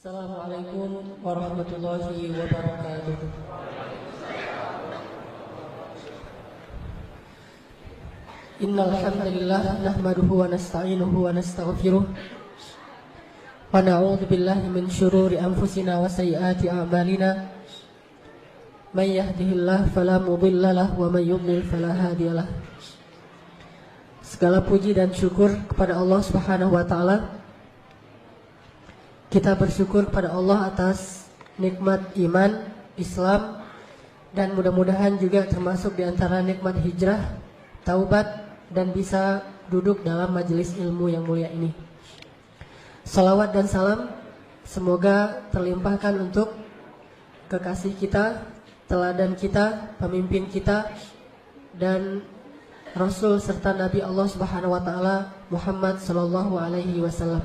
Assalamualaikum warahmatullahi wabarakatuh. Innal hamdalillah nahmaduhu wa nasta'inuhu wa nastaghfiruh wa na'udzu billahi min syururi anfusina wa sayyiati a'malina. May yahdihillahu fala mudhillalah wa may yudlil fala hadiyalah. Segala puji dan syukur kepada Allah Subhanahu wa taala. Kita bersyukur kepada Allah atas nikmat iman, Islam, dan mudah-mudahan juga termasuk di antara nikmat hijrah, taubat, dan bisa duduk dalam majelis ilmu yang mulia ini. Salawat dan salam semoga terlimpahkan untuk kekasih kita, teladan kita, pemimpin kita, dan Rasul serta Nabi Allah Subhanahu wa taala Muhammad sallallahu alaihi wasallam.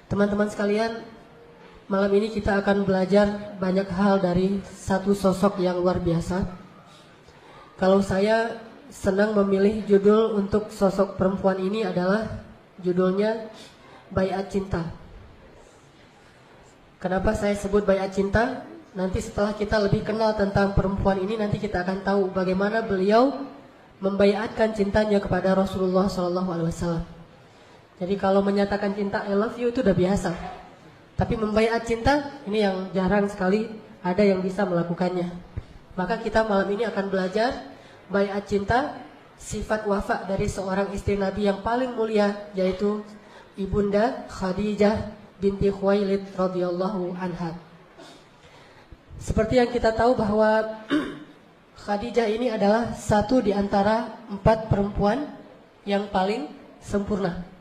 Teman-teman sekalian, malam ini kita akan belajar banyak hal dari satu sosok yang luar biasa. Kalau saya senang memilih judul untuk sosok perempuan ini adalah judulnya Baiat Cinta. Kenapa saya sebut Baiat Cinta? Nanti setelah kita lebih kenal tentang perempuan ini, nanti kita akan tahu bagaimana beliau membaiatkan cintanya kepada Rasulullah SAW. Jadi kalau menyatakan cinta I love you itu udah biasa. Tapi membaiat cinta ini yang jarang sekali ada yang bisa melakukannya. Maka kita malam ini akan belajar baiat cinta, sifat wafa dari seorang istri Nabi yang paling mulia, yaitu Ibunda Khadijah binti Khuwailid radhiyallahu anha. Seperti yang kita tahu bahwa Khadijah ini adalah satu di antara 4 perempuan yang paling sempurna.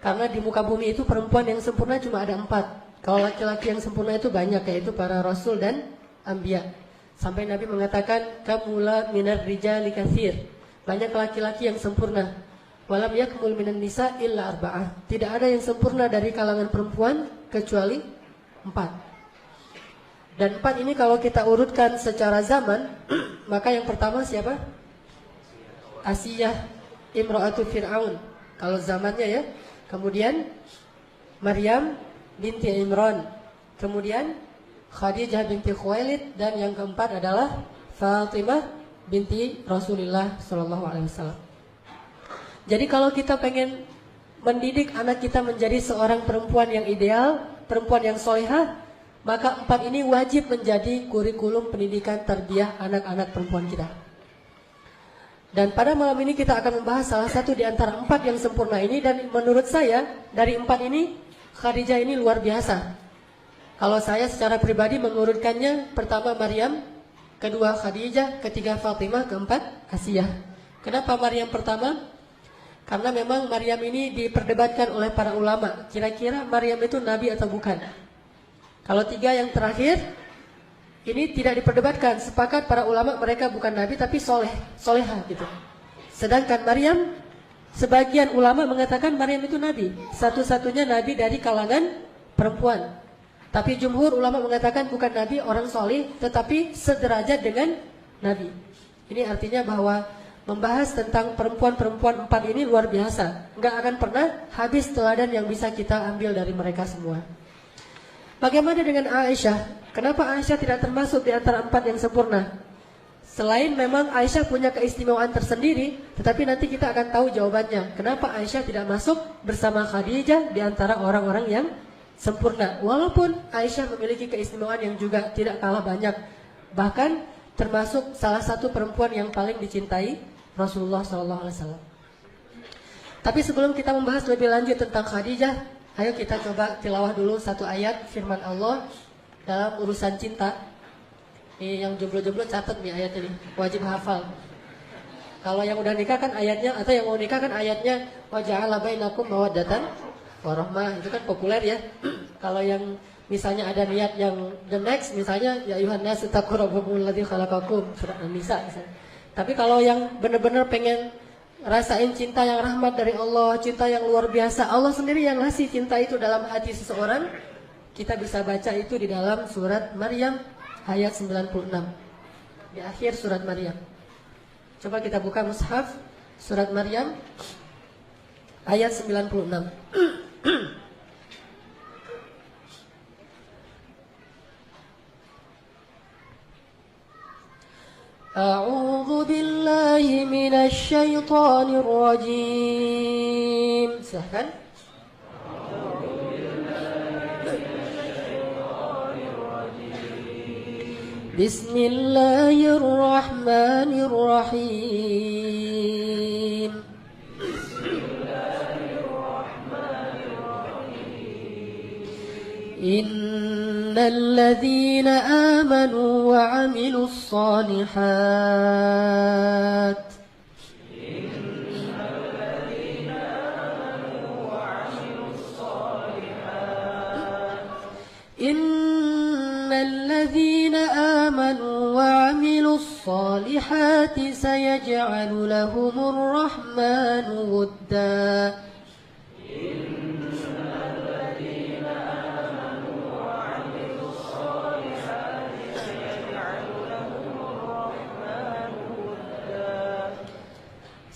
Karena di muka bumi itu perempuan yang sempurna cuma ada 4. Kalau laki-laki yang sempurna itu banyak, yaitu para rasul dan anbiya. Sampai Nabi mengatakan kamula minar rijali katsir. Banyak laki-laki yang sempurna. Walam yakmul minan nisa illa arba'ah. Tidak ada yang sempurna dari kalangan perempuan kecuali 4. Dan 4 ini kalau kita urutkan secara zaman, maka yang pertama siapa? Asiyah imra'atu Fir'aun. Kalau zamannya ya. Kemudian Maryam binti Imran. Kemudian Khadijah binti Khuwailid. Dan yang keempat adalah Fatimah binti Rasulullah SAW. Jadi kalau kita pengen mendidik anak kita menjadi seorang perempuan yang ideal, perempuan yang solehah, maka 4 ini wajib menjadi kurikulum pendidikan tarbiyah anak-anak perempuan kita. Dan pada malam ini kita akan membahas salah satu di antara 4 yang sempurna ini. Dan menurut saya dari 4 ini Khadijah ini luar biasa. Kalau saya secara pribadi mengurutkannya, pertama Maryam, kedua Khadijah, ketiga Fatimah, keempat Asiyah. Kenapa Maryam pertama? Karena memang Maryam ini diperdebatkan oleh para ulama. Kira-kira Maryam itu nabi atau bukan? Kalau 3 yang terakhir ini tidak diperdebatkan, sepakat para ulama mereka bukan nabi tapi solehah gitu. Sedangkan Maryam, sebagian ulama mengatakan Maryam itu nabi, satu-satunya nabi dari kalangan perempuan. Tapi jumhur ulama mengatakan bukan nabi, orang soleh, tetapi sederajat dengan nabi. Ini artinya bahwa membahas tentang perempuan-perempuan 4 ini luar biasa. Nggak akan pernah habis teladan yang bisa kita ambil dari mereka semua. Bagaimana dengan Aisyah? Kenapa Aisyah tidak termasuk di antara 4 yang sempurna? Selain memang Aisyah punya keistimewaan tersendiri, tetapi nanti kita akan tahu jawabannya. Kenapa Aisyah tidak masuk bersama Khadijah di antara orang-orang yang sempurna? Walaupun Aisyah memiliki keistimewaan yang juga tidak kalah banyak. Bahkan termasuk salah satu perempuan yang paling dicintai Rasulullah SAW. Tapi sebelum kita membahas lebih lanjut tentang Khadijah, ayo kita coba tilawah dulu satu ayat firman Allah dalam urusan cinta. Ini yang jomblo-jomblo catat nih ayat ini, wajib hafal. Kalau yang udah nikah kan ayatnya, atau yang mau nikah kan ayatnya wa ja'ala bainakum mawaddatan warahmah, itu kan populer ya. Kalau yang misalnya ada niat yang the next, misalnya ya ayuhan nas taqu rabbakumul ladzi khalaqakum, surat An-Nisa misalnya. Tapi kalau yang benar-benar pengen rasain cinta yang rahmat dari Allah, cinta yang luar biasa, Allah sendiri yang ngasih cinta itu dalam hati seseorang, kita bisa baca itu di dalam surat Maryam ayat 96. Di akhir surat Maryam. Coba kita buka mushaf surat Maryam ayat 96. A'udzu billahi minasy syaithanir rajim. Silakan. Bismillahirrahmanirrahim. Innal ladzina amanu wa 'amilus shalihat الذين آمنوا وعملوا الصالحات سيجعل لهم الرحمن ودا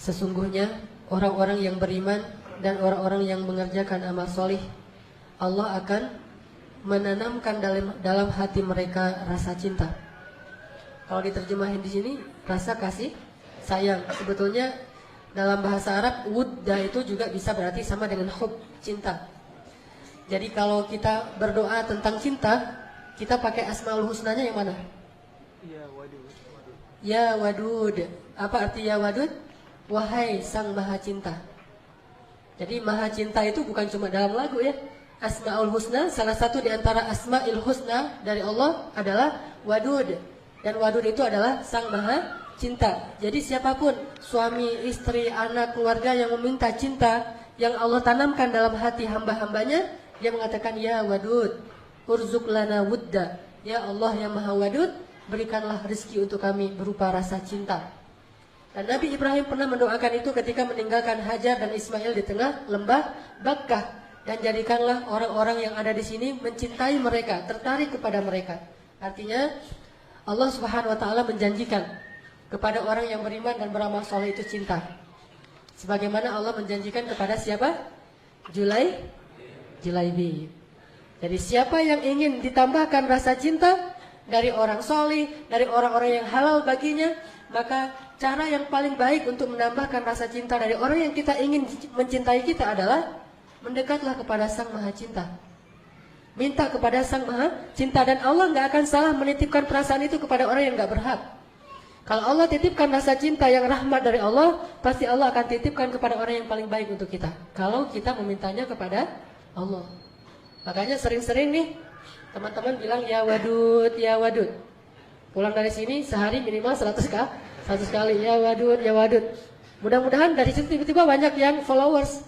Sesungguhnya orang-orang yang beriman dan orang-orang yang mengerjakan amal solih, Allah akan menanamkan dalam hati mereka rasa cinta. Kalau diterjemahin di sini rasa kasih sayang. Sebetulnya dalam bahasa Arab wudda itu juga bisa berarti sama dengan hub, cinta. Jadi kalau kita berdoa tentang cinta, kita pakai asmaul husnanya yang mana? Ya wadud. Apa arti ya wadud? Wahai sang maha cinta. Jadi maha cinta itu bukan cuma dalam lagu ya. Asmaul husna, salah satu di antara asmaul husna dari Allah adalah wadud. Dan wadud itu adalah sang maha cinta. Jadi siapapun, suami, istri, anak, keluarga yang meminta cinta yang Allah tanamkan dalam hati hamba-hambanya, dia mengatakan ya wadud, urzuq lana wudda. Ya Allah yang maha wadud, berikanlah rezeki untuk kami berupa rasa cinta. Dan Nabi Ibrahim pernah mendoakan itu ketika meninggalkan Hajar dan Ismail di tengah lembah Bakkah. Dan jadikanlah orang-orang yang ada di sini mencintai mereka, tertarik kepada mereka. Artinya Allah Subhanahu wa taala menjanjikan kepada orang yang beriman dan beramal soleh itu cinta. Sebagaimana Allah menjanjikan kepada siapa? Julaibi. Jadi siapa yang ingin ditambahkan rasa cinta dari orang soleh, dari orang-orang yang halal baginya, maka cara yang paling baik untuk menambahkan rasa cinta dari orang yang kita ingin mencintai kita adalah mendekatlah kepada Sang Maha Cinta. Minta kepada Sang Maha Cinta, dan Allah nggak akan salah menitipkan perasaan itu kepada orang yang nggak berhak. Kalau Allah titipkan rasa cinta yang rahmat dari Allah, pasti Allah akan titipkan kepada orang yang paling baik untuk kita. Kalau kita memintanya kepada Allah. Makanya sering-sering nih teman-teman bilang ya wadud, ya wadud. Pulang dari sini sehari minimal 100 kali ya wadud, ya wadud. Mudah-mudahan dari situ tiba-tiba banyak yang followers.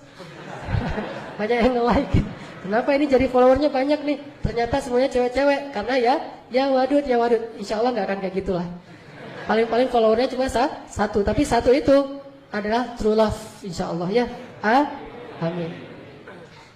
Banyak yang nge-like. Kenapa ini jadi followernya banyak nih? Ternyata semuanya cewek-cewek. Karena ya wadud, ya wadud. Insya Allah gak akan kayak gitulah. Paling-paling followernya cuma satu. Tapi satu itu adalah true love. Insya Allah ya. Amin.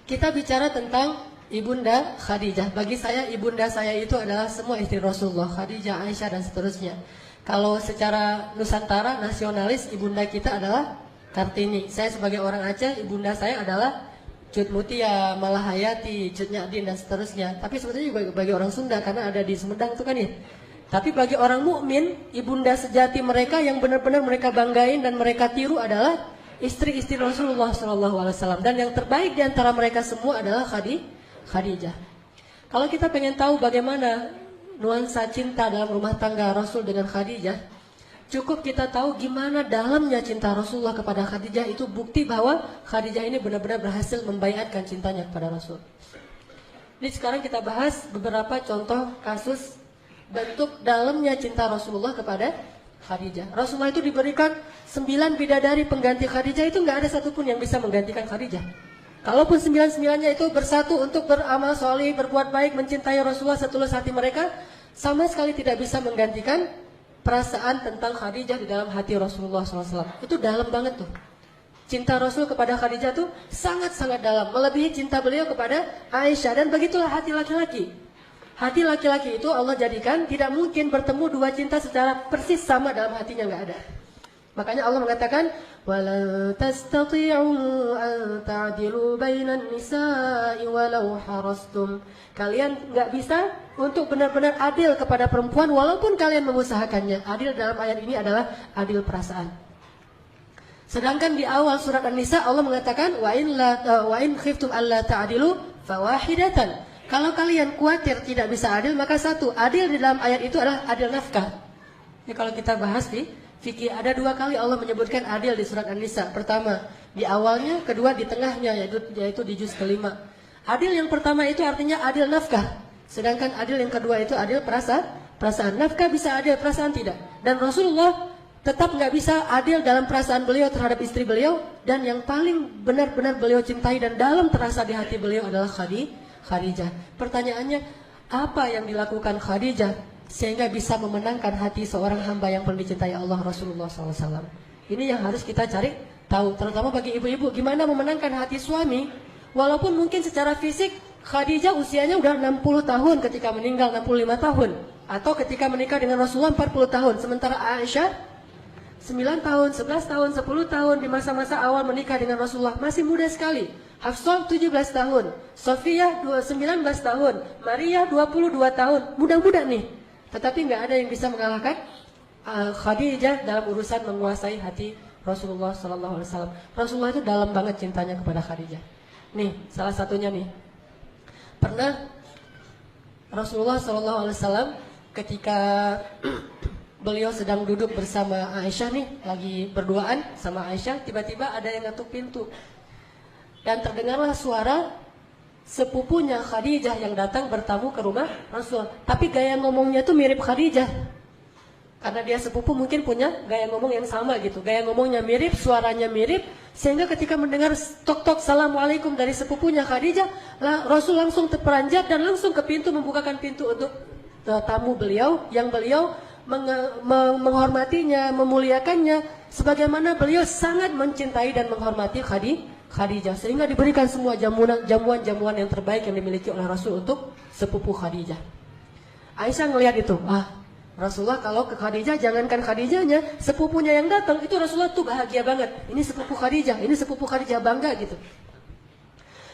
Kita bicara tentang Ibunda Khadijah. Bagi saya ibunda saya itu adalah semua istri Rasulullah, Khadijah, Aisyah dan seterusnya. Kalau secara Nusantara nasionalis, ibunda kita adalah Kartini. Saya sebagai orang Aceh, ibunda saya adalah Cut Mutia, Malahayati, Cut Nyadin dan seterusnya. Tapi sebetulnya juga bagi orang Sunda karena ada di Sumedang itu kan ya. Tapi bagi orang mukmin, ibunda sejati mereka yang benar-benar mereka banggain dan mereka tiru adalah istri-istri Rasulullah SAW. Dan yang terbaik di antara mereka semua adalah Khadijah. Kalau kita pengen tahu bagaimana nuansa cinta dalam rumah tangga Rasul dengan Khadijah, cukup kita tahu gimana dalamnya cinta Rasulullah kepada Khadijah. Itu bukti bahwa Khadijah ini benar-benar berhasil membaiatkan cintanya kepada Rasul. Ini sekarang kita bahas beberapa contoh kasus bentuk dalamnya cinta Rasulullah kepada Khadijah. Rasulullah itu diberikan 9 bidadari pengganti Khadijah, itu nggak ada satupun yang bisa menggantikan Khadijah. Kalaupun 9-9-nya itu bersatu untuk beramal soleh, berbuat baik, mencintai Rasulullah setulus hati mereka, sama sekali tidak bisa menggantikan perasaan tentang Khadijah di dalam hati Rasulullah SAW. Itu dalam banget tuh. Cinta Rasul kepada Khadijah tuh sangat-sangat dalam, melebihi cinta beliau kepada Aisyah. Dan begitulah hati laki-laki. Hati laki-laki itu Allah jadikan tidak mungkin bertemu dua cinta secara persis sama dalam hatinya, nggak ada. Makanya Allah mengatakan, "Walan tastati'u an ta'dilu bainan nisa'i walau harastum." Kalian nggak bisa untuk benar-benar adil kepada perempuan walaupun kalian mengusahakannya. Adil dalam ayat ini adalah adil perasaan. Sedangkan di awal surat An-Nisa Allah mengatakan, "Wa in khiftum alla ta'dilu fawahidatan." Kalau kalian khawatir tidak bisa adil, maka satu, adil di dalam ayat itu adalah adil nafkah. Ini kalau kita bahas di fikih, ada 2 kali Allah menyebutkan adil di surat An-Nisa. Pertama, di awalnya, kedua di tengahnya, yaitu di juz kelima. Adil yang pertama itu artinya adil nafkah. Sedangkan adil yang kedua itu adil perasaan. Nafkah bisa adil, perasaan tidak. Dan Rasulullah tetap nggak bisa adil dalam perasaan beliau terhadap istri beliau. Dan yang paling benar-benar beliau cintai dan dalam terasa di hati beliau adalah Khadijah. Pertanyaannya, apa yang dilakukan Khadijah sehingga bisa memenangkan hati seorang hamba yang paling dicintai Allah, Rasulullah SAW? Ini yang harus kita cari tahu, terutama bagi ibu-ibu, gimana memenangkan hati suami. Walaupun mungkin secara fisik Khadijah usianya udah 60 tahun ketika meninggal, 65 tahun. Atau ketika menikah dengan Rasulullah 40 tahun. Sementara Aisyah 9 tahun, 11 tahun, 10 tahun di masa-masa awal menikah dengan Rasulullah. Masih muda sekali. Hafsah 17 tahun, Sofiyah 19 tahun, Maria 22 tahun. Muda-muda nih. Tetapi nggak ada yang bisa mengalahkan Khadijah dalam urusan menguasai hati Rasulullah SAW. Rasulullah itu dalam banget cintanya kepada Khadijah. Nih, salah satunya nih. Pernah Rasulullah SAW ketika beliau sedang duduk bersama Aisyah nih, lagi berduaan sama Aisyah, tiba-tiba ada yang ngetuk pintu. Dan terdengarlah suara sepupunya Khadijah yang datang bertamu ke rumah Rasul. Tapi gaya ngomongnya tuh mirip Khadijah. Karena dia sepupu mungkin punya gaya ngomong yang sama gitu. Gaya ngomongnya mirip, suaranya mirip. Sehingga ketika mendengar tok-tok Assalamualaikum dari sepupunya Khadijah, Rasul langsung terperanjat dan langsung ke pintu, membukakan pintu untuk tamu beliau. Yang beliau menghormatinya, memuliakannya. Sebagaimana beliau sangat mencintai dan menghormati Khadijah. Sehingga diberikan semua jamuan-jamuan yang terbaik yang dimiliki oleh Rasul untuk sepupu Khadijah. Aisyah ngelihat itu, Rasulullah kalau ke Khadijah, jangankan Khadijahnya, sepupunya yang datang, itu Rasulullah tuh bahagia banget. Ini sepupu Khadijah, bangga gitu.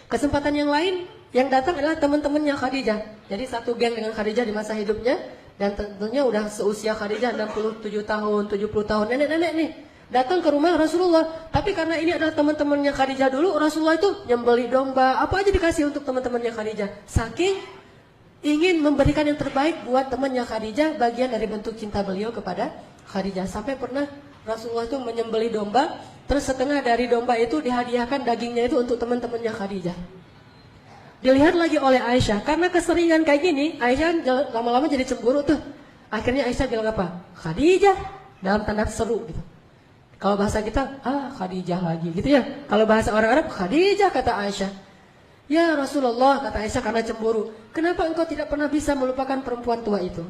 Kesempatan yang lain, yang datang adalah teman-temannya Khadijah. Jadi satu geng dengan Khadijah di masa hidupnya, dan tentunya udah seusia Khadijah 67 tahun, 70 tahun, nenek-nenek nih. Datang ke rumah Rasulullah. Tapi karena ini adalah teman-temannya Khadijah dulu, Rasulullah itu nyembeli domba, apa aja dikasih untuk teman-temannya Khadijah. Saking ingin memberikan yang terbaik buat temannya Khadijah, bagian dari bentuk cinta beliau kepada Khadijah. Sampai pernah Rasulullah itu menyembeli domba, terus setengah dari domba itu dihadiahkan dagingnya itu untuk teman-temannya Khadijah. Dilihat lagi oleh Aisyah, karena keseringan kayak gini, Aisyah lama-lama jadi cemburu tuh. Akhirnya Aisyah bilang apa? Khadijah, dalam tanda seru gitu. Kalau bahasa kita, Khadijah lagi gitu ya. Kalau bahasa orang Arab, Khadijah, kata Aisyah. Ya Rasulullah, kata Aisyah karena cemburu, kenapa engkau tidak pernah bisa melupakan perempuan tua itu?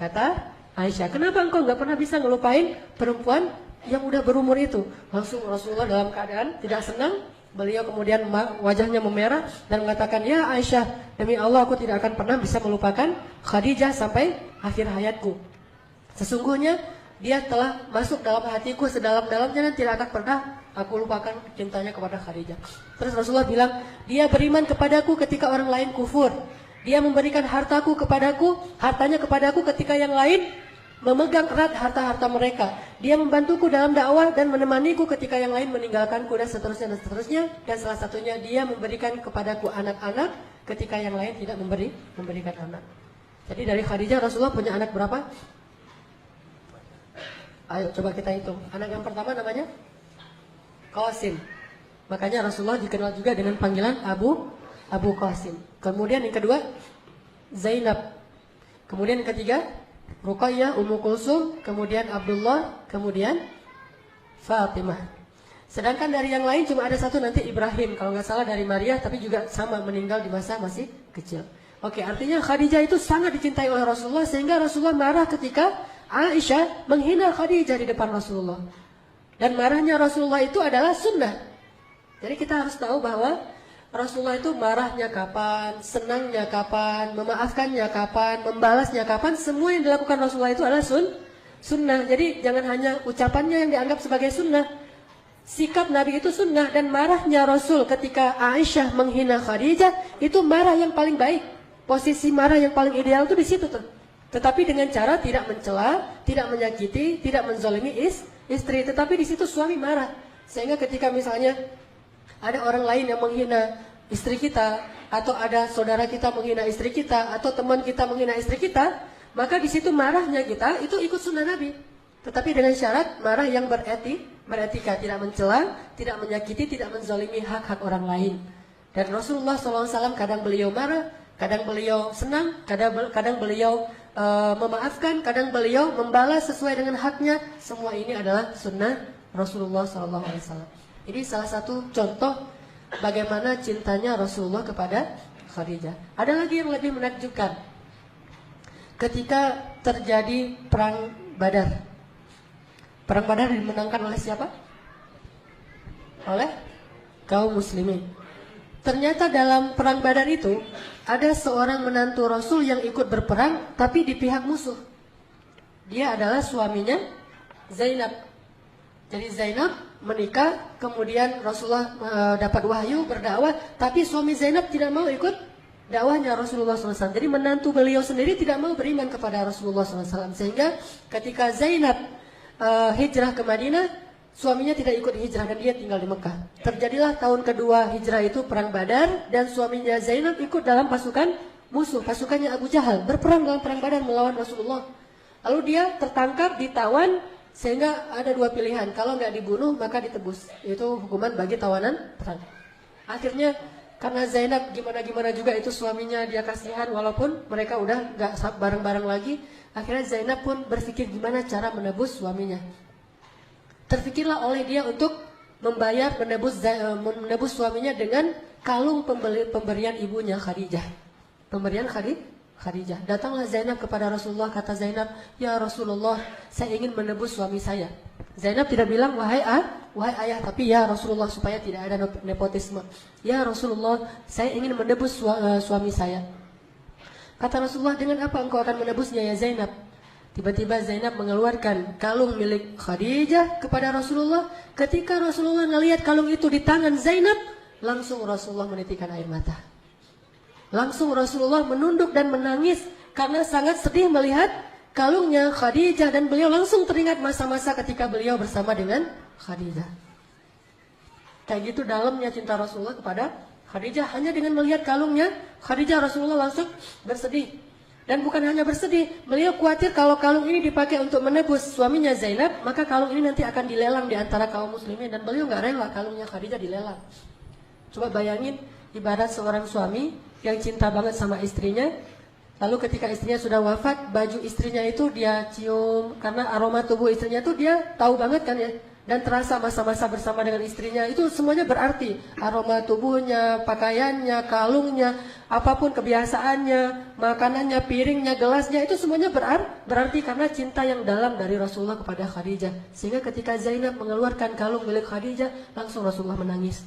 Kata Aisyah, kenapa engkau nggak pernah bisa ngelupain perempuan yang udah berumur itu? Langsung Rasulullah dalam keadaan tidak senang, beliau kemudian wajahnya memerah dan mengatakan, ya Aisyah, demi Allah aku tidak akan pernah bisa melupakan Khadijah sampai akhir hayatku. Sesungguhnya dia telah masuk dalam hatiku sedalam-dalamnya dan tidak akan pernah aku lupakan cintanya kepada Khadijah. Terus Rasulullah bilang, dia beriman kepadaku ketika orang lain kufur. Dia memberikan hartanya kepadaku ketika yang lain memegang erat harta-harta mereka. Dia membantuku dalam dakwah dan menemaniku ketika yang lain meninggalkanku dan seterusnya dan seterusnya. Dan salah satunya dia memberikan kepadaku anak-anak ketika yang lain tidak memberikan anak. Jadi dari Khadijah Rasulullah punya anak berapa? Ayo coba kita hitung. Anak yang pertama namanya Qasim. Makanya Rasulullah dikenal juga dengan panggilan Abu Qasim. Kemudian yang kedua Zainab. Kemudian yang ketiga Ruqayyah, Ummu Kulsum, kemudian Abdullah, kemudian Fatimah. Sedangkan dari yang lain cuma ada satu nanti Ibrahim, kalau nggak salah dari Maria, tapi juga sama meninggal di masa masih kecil. Oke, artinya Khadijah itu sangat dicintai oleh Rasulullah sehingga Rasulullah marah ketika Aisyah menghina Khadijah di depan Rasulullah. Dan marahnya Rasulullah itu adalah sunnah. Jadi kita harus tahu bahwa Rasulullah itu marahnya kapan, senangnya kapan, memaafkannya kapan, membalasnya kapan, semua yang dilakukan Rasulullah itu adalah sunnah. Jadi jangan hanya ucapannya yang dianggap sebagai sunnah. Sikap Nabi itu sunnah, dan marahnya Rasul ketika Aisyah menghina Khadijah itu marah yang paling baik. Posisi marah yang paling ideal itu di situ tuh. Tetapi dengan cara tidak mencela, tidak menyakiti, tidak menzalimi istri. Tetapi di situ suami marah. Sehingga ketika misalnya ada orang lain yang menghina istri kita, atau ada saudara kita menghina istri kita, atau teman kita menghina istri kita, maka di situ marahnya kita itu ikut sunnah Nabi. Tetapi dengan syarat marah yang beretika, tidak mencela, tidak menyakiti, tidak menzalimi hak-hak orang lain. Dan Rasulullah SAW kadang beliau marah, kadang beliau senang, kadang beliau memaafkan, kadang beliau membalas sesuai dengan haknya. Semua ini adalah sunnah Rasulullah SAW. Ini salah satu contoh bagaimana cintanya Rasulullah kepada Khadijah. Ada lagi yang lebih menakjubkan. Ketika terjadi perang Badar. Perang Badar dimenangkan oleh siapa? Oleh kaum muslimin. Ternyata dalam perang Badar itu ada seorang menantu Rasul yang ikut berperang tapi di pihak musuh. Dia adalah suaminya Zainab. Jadi Zainab menikah, kemudian Rasulullah dapat wahyu berdakwah, tapi suami Zainab tidak mau ikut dakwahnya Rasulullah SAW. Jadi menantu beliau sendiri tidak mau beriman kepada Rasulullah SAW. Sehingga ketika Zainab hijrah ke Madinah, suaminya tidak ikut hijrah dan dia tinggal di Mekah. Terjadilah tahun kedua hijrah itu perang Badar, dan suaminya Zainab ikut dalam pasukan musuh, pasukannya Abu Jahal, berperang dalam perang Badar melawan Rasulullah. Lalu dia tertangkap, ditawan, sehingga ada dua pilihan, kalau nggak dibunuh maka ditebus. Itu hukuman bagi tawanan perang. Akhirnya karena Zainab gimana juga itu suaminya, dia kasihan walaupun mereka udah nggak bareng-bareng lagi. Akhirnya Zainab pun berpikir gimana cara menebus suaminya. Terfikirlah oleh dia untuk menebus suaminya dengan kalung pemberian ibunya Khadijah. Pemberian Khadijah. Datanglah Zainab kepada Rasulullah, kata Zainab, "Ya Rasulullah, saya ingin menebus suami saya." Zainab tidak bilang wahai ayah, tapi ya Rasulullah, supaya tidak ada nepotisme. "Ya Rasulullah, saya ingin menebus suami saya." Kata Rasulullah, "Dengan apa engkau akan menebusnya ya Zainab?" Tiba-tiba Zainab mengeluarkan kalung milik Khadijah kepada Rasulullah. Ketika Rasulullah melihat kalung itu di tangan Zainab, langsung Rasulullah menitikkan air mata. Langsung Rasulullah menunduk dan menangis karena sangat sedih melihat kalungnya Khadijah, dan beliau langsung teringat masa-masa ketika beliau bersama dengan Khadijah. Kayak gitu dalamnya cinta Rasulullah kepada Khadijah. Hanya dengan melihat kalungnya Khadijah, Rasulullah langsung bersedih. Dan bukan hanya bersedih, beliau khawatir kalau kalung ini dipakai untuk menebus suaminya Zainab, maka kalung ini nanti akan dilelang di antara kaum muslimin, dan beliau nggak rela kalungnya Khadijah dilelang. Coba bayangin, ibarat seorang suami yang cinta banget sama istrinya, lalu ketika istrinya sudah wafat, baju istrinya itu dia cium, karena aroma tubuh istrinya itu dia tahu banget kan ya, dan terasa masa-masa bersama dengan istrinya, itu semuanya berarti. Aroma tubuhnya, pakaiannya, kalungnya, apapun kebiasaannya, makanannya, piringnya, gelasnya, itu semuanya berarti karena cinta yang dalam dari Rasulullah kepada Khadijah. Sehingga ketika Zainab mengeluarkan kalung milik Khadijah, langsung Rasulullah menangis.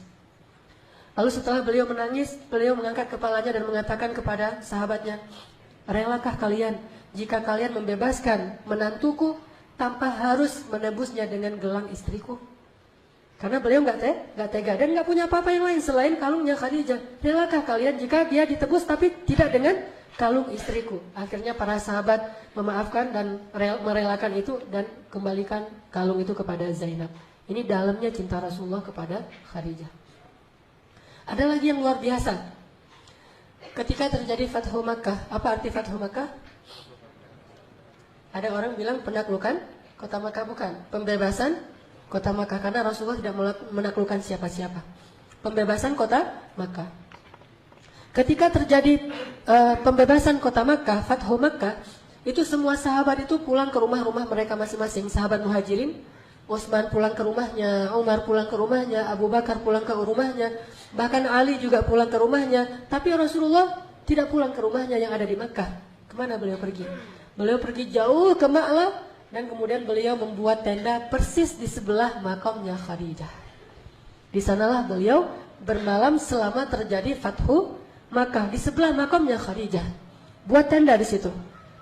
Lalu setelah beliau menangis, beliau mengangkat kepalanya dan mengatakan kepada sahabatnya, "Relakah kalian jika kalian membebaskan menantuku tanpa harus menebusnya dengan gelang istriku?" Karena beliau nggak tega dan nggak punya apa-apa yang lain selain kalungnya Khadijah. Relakah kalian jika dia ditebus tapi tidak dengan kalung istriku? Akhirnya para sahabat memaafkan dan merelakan itu dan kembalikan kalung itu kepada Zainab. Ini dalamnya cinta Rasulullah kepada Khadijah. Ada lagi yang luar biasa. Ketika terjadi Fathu Makkah, apa arti Fathu Makkah? Ada orang bilang penaklukan kota Makkah, bukan. Pembebasan kota Makkah, karena Rasulullah tidak menaklukkan siapa-siapa. Pembebasan kota Makkah. Ketika terjadi pembebasan kota Makkah, Fathu Makkah, itu semua sahabat itu pulang ke rumah-rumah mereka masing-masing. Sahabat Muhajirin, Utsman pulang ke rumahnya, Umar pulang ke rumahnya, Abu Bakar pulang ke rumahnya, bahkan Ali juga pulang ke rumahnya. Tapi Rasulullah tidak pulang ke rumahnya yang ada di Makkah. Kemana beliau pergi? Beliau pergi jauh ke Ma'lah, dan kemudian beliau membuat tenda persis di sebelah makamnya Khadijah. Di sanalah beliau bermalam selama terjadi Fathu Makkah, di sebelah makamnya Khadijah. Buat tenda di situ.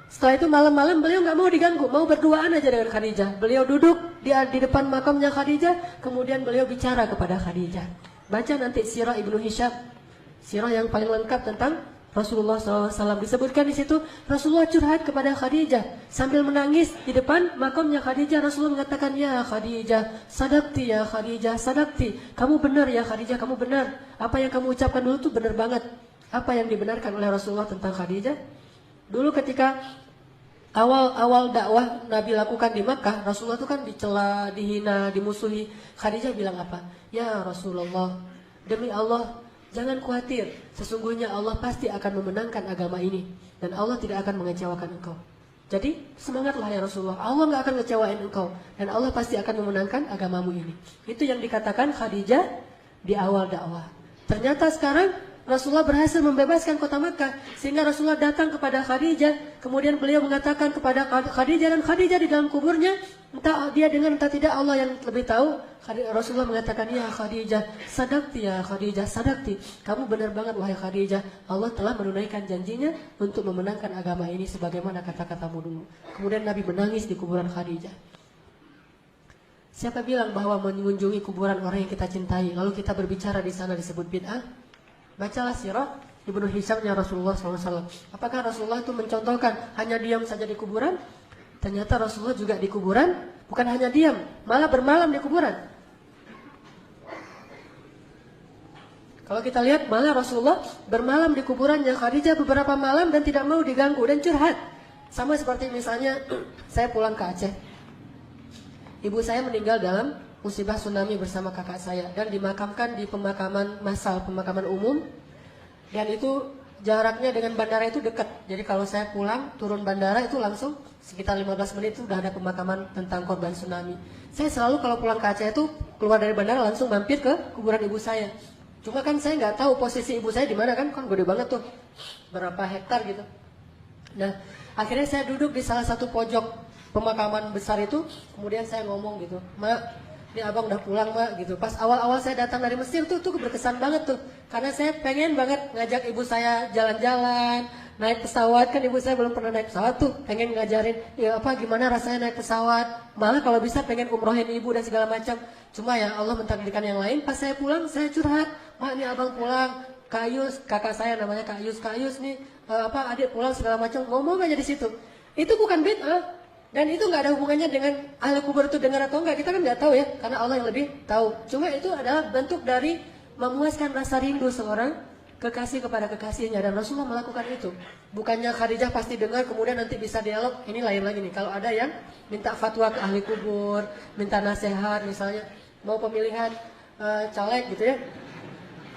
Setelah itu malam-malam beliau nggak mau diganggu, mau berduaan aja dengan Khadijah. Beliau duduk di depan makamnya Khadijah, kemudian beliau bicara kepada Khadijah. Baca nanti sirah Ibnu Hisham, sirah yang paling lengkap tentang Rasulullah SAW. Disebutkan di situ Rasulullah curhat kepada Khadijah sambil menangis di depan makamnya Khadijah. Rasulullah mengatakan, ya Khadijah, sadaqti ya Khadijah, sadaqti. Kamu benar ya Khadijah, kamu benar. Apa yang kamu ucapkan dulu tuh benar banget. Apa yang dibenarkan oleh Rasulullah tentang Khadijah? Dulu ketika awal-awal dakwah Nabi lakukan di Makkah, Rasulullah itu kan dicela, dihina, dimusuhi. Khadijah bilang apa? Ya Rasulullah, demi Allah, jangan khawatir. Sesungguhnya Allah pasti akan memenangkan agama ini. Dan Allah tidak akan mengecewakan engkau. Jadi semangatlah ya Rasulullah, Allah gak akan ngecewain engkau. Dan Allah pasti akan memenangkan agamamu ini. Itu yang dikatakan Khadijah di awal dakwah. Ternyata sekarang Rasulullah berhasil membebaskan kota Makkah, sehingga Rasulullah datang kepada Khadijah, kemudian beliau mengatakan kepada Khadijah, dan Khadijah di dalam kuburnya, entah dia dengar entah tidak, Allah yang lebih tahu. Rasulullah mengatakan, ya Khadijah, sadaqti ya Khadijah, sadaqti. Kamu benar banget wahai Khadijah, Allah telah menunaikan janjinya untuk memenangkan agama ini sebagaimana kata-katamu dulu. Kemudian Nabi menangis di kuburan Khadijah. Siapa bilang bahwa mengunjungi kuburan orang yang kita cintai, lalu kita berbicara di sana disebut bid'ah? Bacalah sirah Ibnu Hishamnya Rasulullah SAW. Apakah Rasulullah itu mencontohkan hanya diam saja di kuburan? Ternyata Rasulullah juga di kuburan bukan hanya diam, malah bermalam di kuburan. Kalau kita lihat, malah Rasulullah bermalam di kuburannya Khadijah beberapa malam dan tidak mau diganggu dan curhat. Sama seperti misalnya saya pulang ke Aceh. Ibu saya meninggal dalam musibah tsunami bersama kakak saya dan dimakamkan di pemakaman massal, pemakaman umum, dan itu jaraknya dengan bandara itu dekat. Jadi kalau saya pulang turun bandara itu langsung sekitar 15 menit itu sudah ada pemakaman tentang korban tsunami. Saya selalu kalau pulang ke Aceh itu keluar dari bandara langsung mampir ke kuburan ibu saya. Cuma kan saya nggak tahu posisi ibu saya di mana, kan gede banget tuh, berapa hektar gitu. Nah akhirnya saya duduk di salah satu pojok pemakaman besar itu, kemudian saya ngomong gitu, Mak, ini abang udah pulang Mak gitu. Pas awal-awal saya datang dari Mesir tuh berkesan banget tuh. Karena saya pengen banget ngajak ibu saya jalan-jalan, naik pesawat. Kan ibu saya belum pernah naik pesawat tuh. Pengen ngajarin ya apa gimana rasanya naik pesawat. Malah kalau bisa pengen umrohin ibu dan segala macam. Cuma ya Allah mentakdirkan yang lain. Pas saya pulang saya curhat, Mak ini abang pulang. Kak Yus, kakak saya namanya Kak Yus nih adik pulang segala macam. Ngomong aja di situ. Itu bukan bid'ah. Dan itu nggak ada hubungannya dengan ahli kubur itu dengar atau enggak, kita kan nggak tahu ya, karena Allah yang lebih tahu. Cuma itu adalah bentuk dari memuaskan rasa rindu seorang kekasih kepada kekasihnya, dan Rasulullah melakukan itu. Bukannya Khadijah pasti dengar kemudian nanti bisa dialog, ini lain lagi nih. Kalau ada yang minta fatwa ke ahli kubur, minta nasihat misalnya, mau pemilihan caleg gitu ya,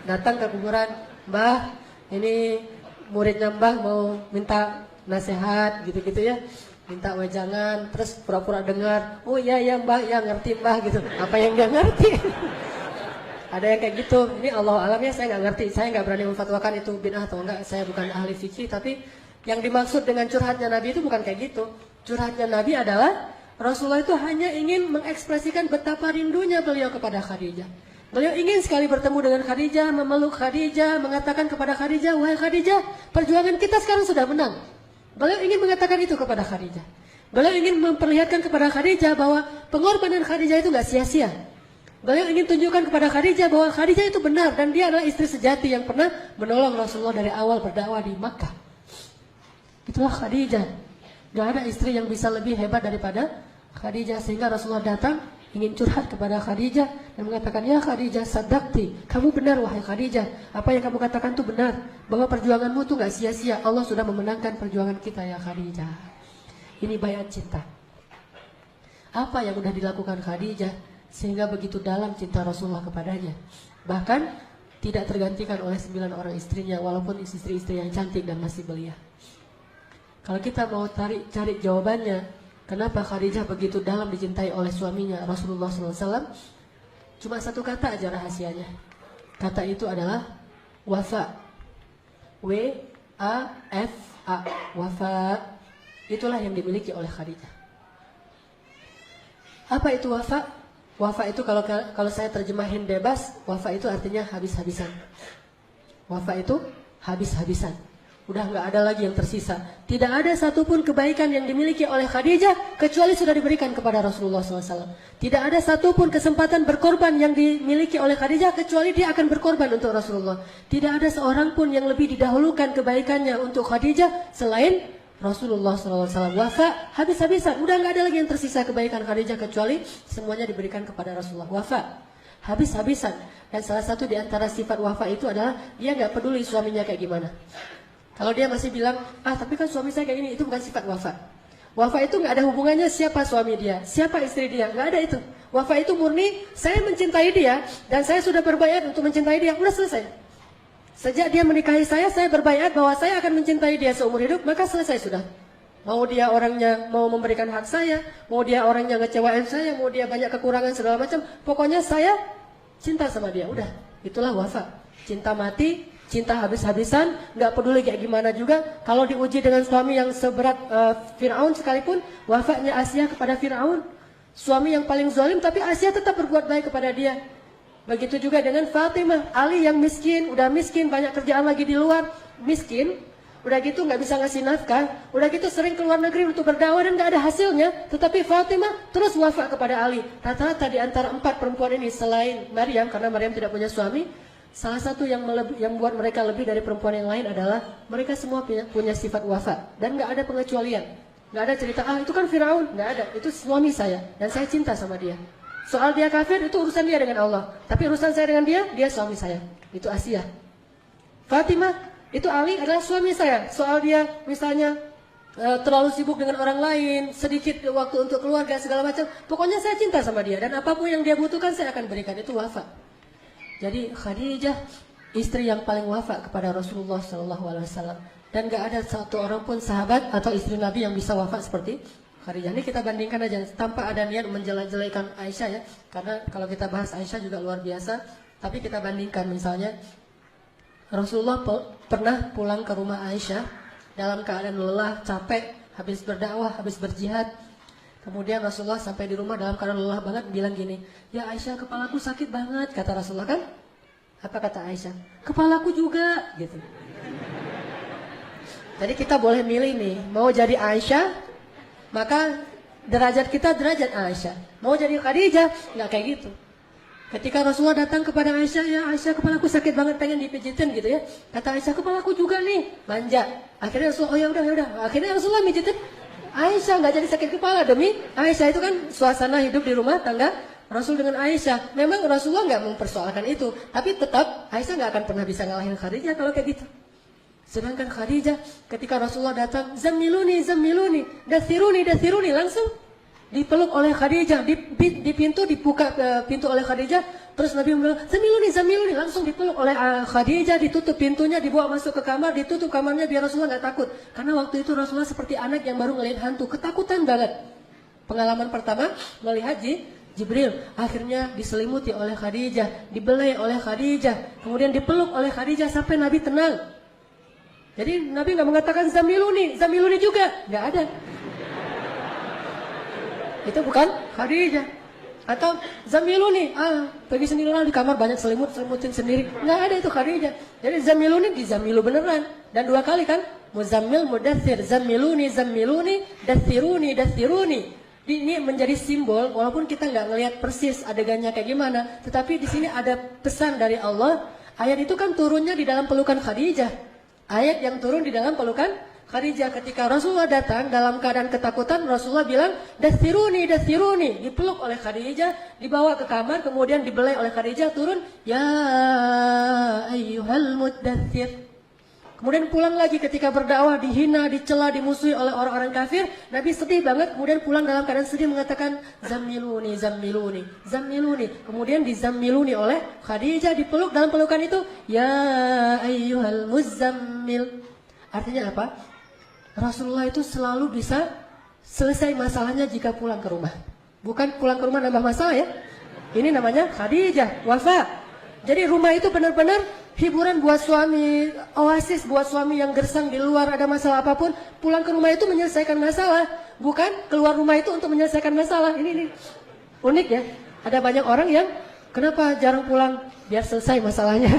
datang ke kuburan, Mbah, ini muridnya Mbah mau minta nasihat gitu-gitu ya. Minta wejangan, terus pura-pura dengar, oh iya ya Mbah, ya ngerti Mbah gitu. Apa yang nggak ngerti? Ada yang kayak gitu. Ini Allah alamnya saya nggak ngerti, saya nggak berani memfatwakan itu bid'ah atau enggak. Saya bukan ahli fikih, tapi yang dimaksud dengan curhatnya Nabi itu bukan kayak gitu. Curhatnya Nabi adalah Rasulullah itu hanya ingin mengekspresikan betapa rindunya beliau kepada Khadijah. Beliau ingin sekali bertemu dengan Khadijah, memeluk Khadijah, mengatakan kepada Khadijah, wahai Khadijah, perjuangan kita sekarang sudah menang. Beliau ingin mengatakan itu kepada Khadijah. Beliau ingin memperlihatkan kepada Khadijah bahwa pengorbanan Khadijah itu gak sia-sia. Beliau ingin tunjukkan kepada Khadijah bahwa Khadijah itu benar dan dia adalah istri sejati yang pernah menolong Rasulullah dari awal berdakwah di Makkah. Itulah Khadijah. Gak ada istri yang bisa lebih hebat daripada Khadijah, sehingga Rasulullah datang ingin curhat kepada Khadijah dan mengatakan, ya Khadijah, sadaqti, kamu benar wahai Khadijah, apa yang kamu katakan itu benar, bahwa perjuanganmu tuh gak sia-sia, Allah sudah memenangkan perjuangan kita ya Khadijah. Ini bayat cinta. Apa yang sudah dilakukan Khadijah sehingga begitu dalam cinta Rasulullah kepadanya, bahkan tidak tergantikan oleh 9 orang istrinya, walaupun istri-istri yang cantik dan masih belia. Kalau kita mau cari jawabannya, kenapa Khadijah begitu dalam dicintai oleh suaminya Rasulullah SAW? Cuma satu kata aja rahasianya. Kata itu adalah wafa. W-A-F-A. Wafa. Itulah yang dimiliki oleh Khadijah. Apa itu wafa? Wafa itu kalau saya terjemahin bebas, wafa itu artinya habis-habisan. Wafa itu habis-habisan. Udah nggak ada lagi yang tersisa. Tidak ada satupun kebaikan yang dimiliki oleh Khadijah kecuali sudah diberikan kepada Rasulullah SAW. Tidak ada satupun kesempatan berkorban yang dimiliki oleh Khadijah kecuali dia akan berkorban untuk Rasulullah. Tidak ada seorang pun yang lebih didahulukan kebaikannya untuk Khadijah selain Rasulullah SAW. Wafa habis-habisan. Udah nggak ada lagi yang tersisa kebaikan Khadijah kecuali semuanya diberikan kepada Rasulullah. Wafa habis-habisan. Dan salah satu di antara sifat wafa itu adalah dia nggak peduli suaminya kayak gimana. Kalau dia masih bilang, tapi kan suami saya kayak gini, itu bukan sifat wafa. Wafa itu nggak ada hubungannya siapa suami dia, siapa istri dia, nggak ada itu. Wafa itu murni, saya mencintai dia dan saya sudah berbayat untuk mencintai dia, udah selesai. Sejak dia menikahi saya berbayat bahwa saya akan mencintai dia seumur hidup, maka selesai sudah. Mau dia orangnya mau memberikan hak saya, mau dia orangnya ngecewain saya, mau dia banyak kekurangan segala macam, pokoknya saya cinta sama dia, udah. Itulah wafa, cinta mati. Cinta habis-habisan, nggak peduli kayak gimana juga. Kalau diuji dengan suami yang seberat Fir'aun sekalipun, wafaknya Asia kepada Fir'aun. Suami yang paling zalim, tapi Asia tetap berbuat baik kepada dia. Begitu juga dengan Fatimah, Ali yang miskin, udah miskin, banyak kerjaan lagi di luar, miskin. Udah gitu nggak bisa ngasih nafkah, udah gitu sering keluar negeri untuk berdakwah dan nggak ada hasilnya. Tetapi Fatimah terus wafak kepada Ali. Rata-rata di antara 4 perempuan ini selain Maryam, karena Maryam tidak punya suami, salah satu yang buat mereka lebih dari perempuan yang lain adalah mereka semua punya sifat wafa dan nggak ada pengecualian, nggak ada cerita itu kan Firaun, nggak ada, itu suami saya dan saya cinta sama dia. Soal dia kafir itu urusan dia dengan Allah, tapi urusan saya dengan dia suami saya. Itu Asia. Fatimah itu Ali adalah suami saya. Soal dia misalnya terlalu sibuk dengan orang lain, sedikit waktu untuk keluarga segala macam, pokoknya saya cinta sama dia dan apapun yang dia butuhkan saya akan berikan. Itu wafa. Jadi Khadijah istri yang paling wafa kepada Rasulullah SAW dan gak ada satu orang pun sahabat atau istri Nabi yang bisa wafa seperti Khadijah. Ini kita bandingkan aja tanpa ada niat menjelek-jelekan Aisyah ya, karena kalau kita bahas Aisyah juga luar biasa. Tapi kita bandingkan misalnya Rasulullah pernah pulang ke rumah Aisyah dalam keadaan lelah, capek, habis berdakwah, habis berjihad. Kemudian Rasulullah sampai di rumah dalam keadaan lelah banget bilang gini, ya Aisyah kepalaku sakit banget, kata Rasulullah kan? Apa kata Aisyah? Kepalaku juga, gitu. Jadi kita boleh milih nih, mau jadi Aisyah, maka derajat kita derajat Aisyah. Mau jadi Khadijah, nggak kayak gitu. Ketika Rasulullah datang kepada Aisyah, ya Aisyah kepalaku sakit banget pengen dipijitin gitu ya. Kata Aisyah kepalaku juga nih, manja. Akhirnya Rasulullah, oh ya udah. Akhirnya Rasulullah mijitin Aisyah, nggak jadi sakit kepala demi Aisyah. Itu kan suasana hidup di rumah tangga Rasul dengan Aisyah. Memang Rasulullah nggak mempersoalkan itu, tapi tetap Aisyah nggak akan pernah bisa ngalahin Khadijah kalau kayak gitu. Sedangkan Khadijah ketika Rasulullah datang, zammiluni, dathiruni, langsung dipeluk oleh Khadijah, di pintu dibuka pintu oleh Khadijah. Terus Nabi bilang, zammiluni, langsung dipeluk oleh Khadijah, ditutup pintunya, dibawa masuk ke kamar, ditutup kamarnya biar Rasulullah nggak takut. Karena waktu itu Rasulullah seperti anak yang baru ngelihat hantu, ketakutan banget. Pengalaman pertama melihat Jibril, akhirnya diselimuti oleh Khadijah, dibelai oleh Khadijah, kemudian dipeluk oleh Khadijah sampai Nabi tenang. Jadi Nabi nggak mengatakan zammiluni juga, nggak ada. Itu bukan Khadijah. Atau zammiluni, pergi sendirilah di kamar banyak selimutin sendiri. Nggak ada itu Khadijah. Jadi zammiluni dizammilu beneran. Dan 2 kali kan, muzammil, mudaththir, zammiluni, dathiruni. Ini menjadi simbol, walaupun kita nggak ngelihat persis adegannya kayak gimana, tetapi di sini ada pesan dari Allah. Ayat itu kan turunnya di dalam pelukan Khadijah. Ayat yang turun di dalam pelukan Khadijah. Ketika Rasulullah datang dalam keadaan ketakutan, Rasulullah bilang, dathiruni, dipeluk oleh Khadijah, dibawa ke kamar, kemudian dibelai oleh Khadijah, turun, ya ayyuhal muddathir. Kemudian pulang lagi ketika berdakwah, dihina, dicela, dimusuhi oleh orang-orang kafir, Nabi sedih banget, kemudian pulang dalam keadaan sedih mengatakan, zammiluni. Kemudian dizammiluni oleh Khadijah, dipeluk dalam pelukan itu, ya ayyuhal muzammil. Artinya apa? Rasulullah itu selalu bisa selesai masalahnya jika pulang ke rumah. Bukan pulang ke rumah nambah masalah ya. Ini namanya Khadijah, wafa. Jadi rumah itu benar-benar hiburan buat suami, oasis buat suami yang gersang di luar, ada masalah apapun. Pulang ke rumah itu menyelesaikan masalah. Bukan keluar rumah itu untuk menyelesaikan masalah. Ini unik ya. Ada banyak orang yang kenapa jarang pulang? Biar selesai masalahnya.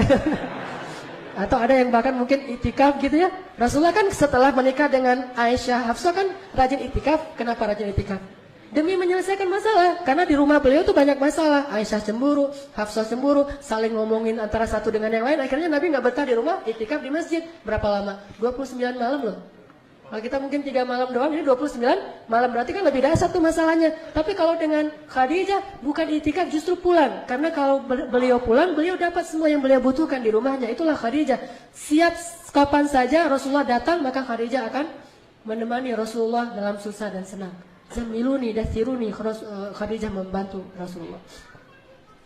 Atau ada yang bahkan mungkin itikaf gitu ya. Rasulullah kan setelah menikah dengan Aisyah Hafsah kan rajin itikaf. Kenapa rajin itikaf? Demi menyelesaikan masalah. Karena di rumah beliau tuh banyak masalah. Aisyah cemburu, Hafsah cemburu, saling ngomongin antara satu dengan yang lain. Akhirnya Nabi nggak betah di rumah, itikaf di masjid. Berapa lama? 29 malam loh. Kalau kita mungkin 3 malam doang, ini 29 malam, berarti kan lebih dahsyat tuh masalahnya. Tapi kalau dengan Khadijah, bukan itikaf, justru pulang. Karena kalau beliau pulang, beliau dapat semua yang beliau butuhkan di rumahnya. Itulah Khadijah. Siap kapan saja Rasulullah datang, maka Khadijah akan menemani Rasulullah dalam susah dan senang. Zamiluni, dathiruni, Khadijah membantu Rasulullah.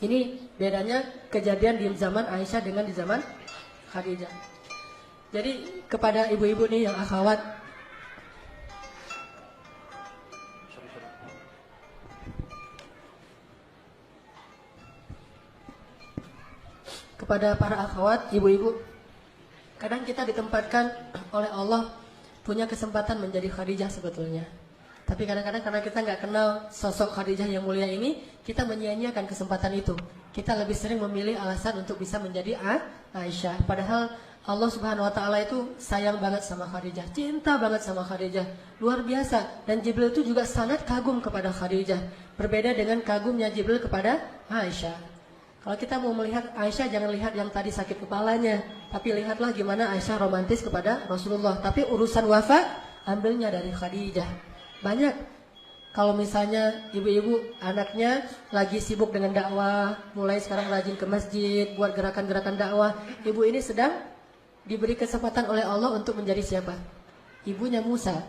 Ini bedanya kejadian di zaman Aisyah dengan di zaman Khadijah. Jadi kepada ibu-ibu nih yang akhwat, kepada para akhwat, ibu-ibu, kadang kita ditempatkan oleh Allah punya kesempatan menjadi Khadijah sebetulnya. Tapi kadang-kadang karena kita nggak kenal sosok Khadijah yang mulia ini, kita menyia-nyiakan kesempatan itu. Kita lebih sering memilih alasan untuk bisa menjadi Aisyah. Padahal Allah Subhanahu Wa Taala itu sayang banget sama Khadijah, cinta banget sama Khadijah, luar biasa. Dan Jibril itu juga sangat kagum kepada Khadijah. Berbeda dengan kagumnya Jibril kepada Aisyah. Kalau kita mau melihat Aisyah, jangan lihat yang tadi sakit kepalanya, tapi lihatlah gimana Aisyah romantis kepada Rasulullah. Tapi urusan wafat, ambilnya dari Khadijah. Banyak. Kalau misalnya ibu-ibu anaknya lagi sibuk dengan dakwah, mulai sekarang rajin ke masjid, buat gerakan-gerakan dakwah, ibu ini sedang diberi kesempatan oleh Allah untuk menjadi siapa? Ibunya Musa,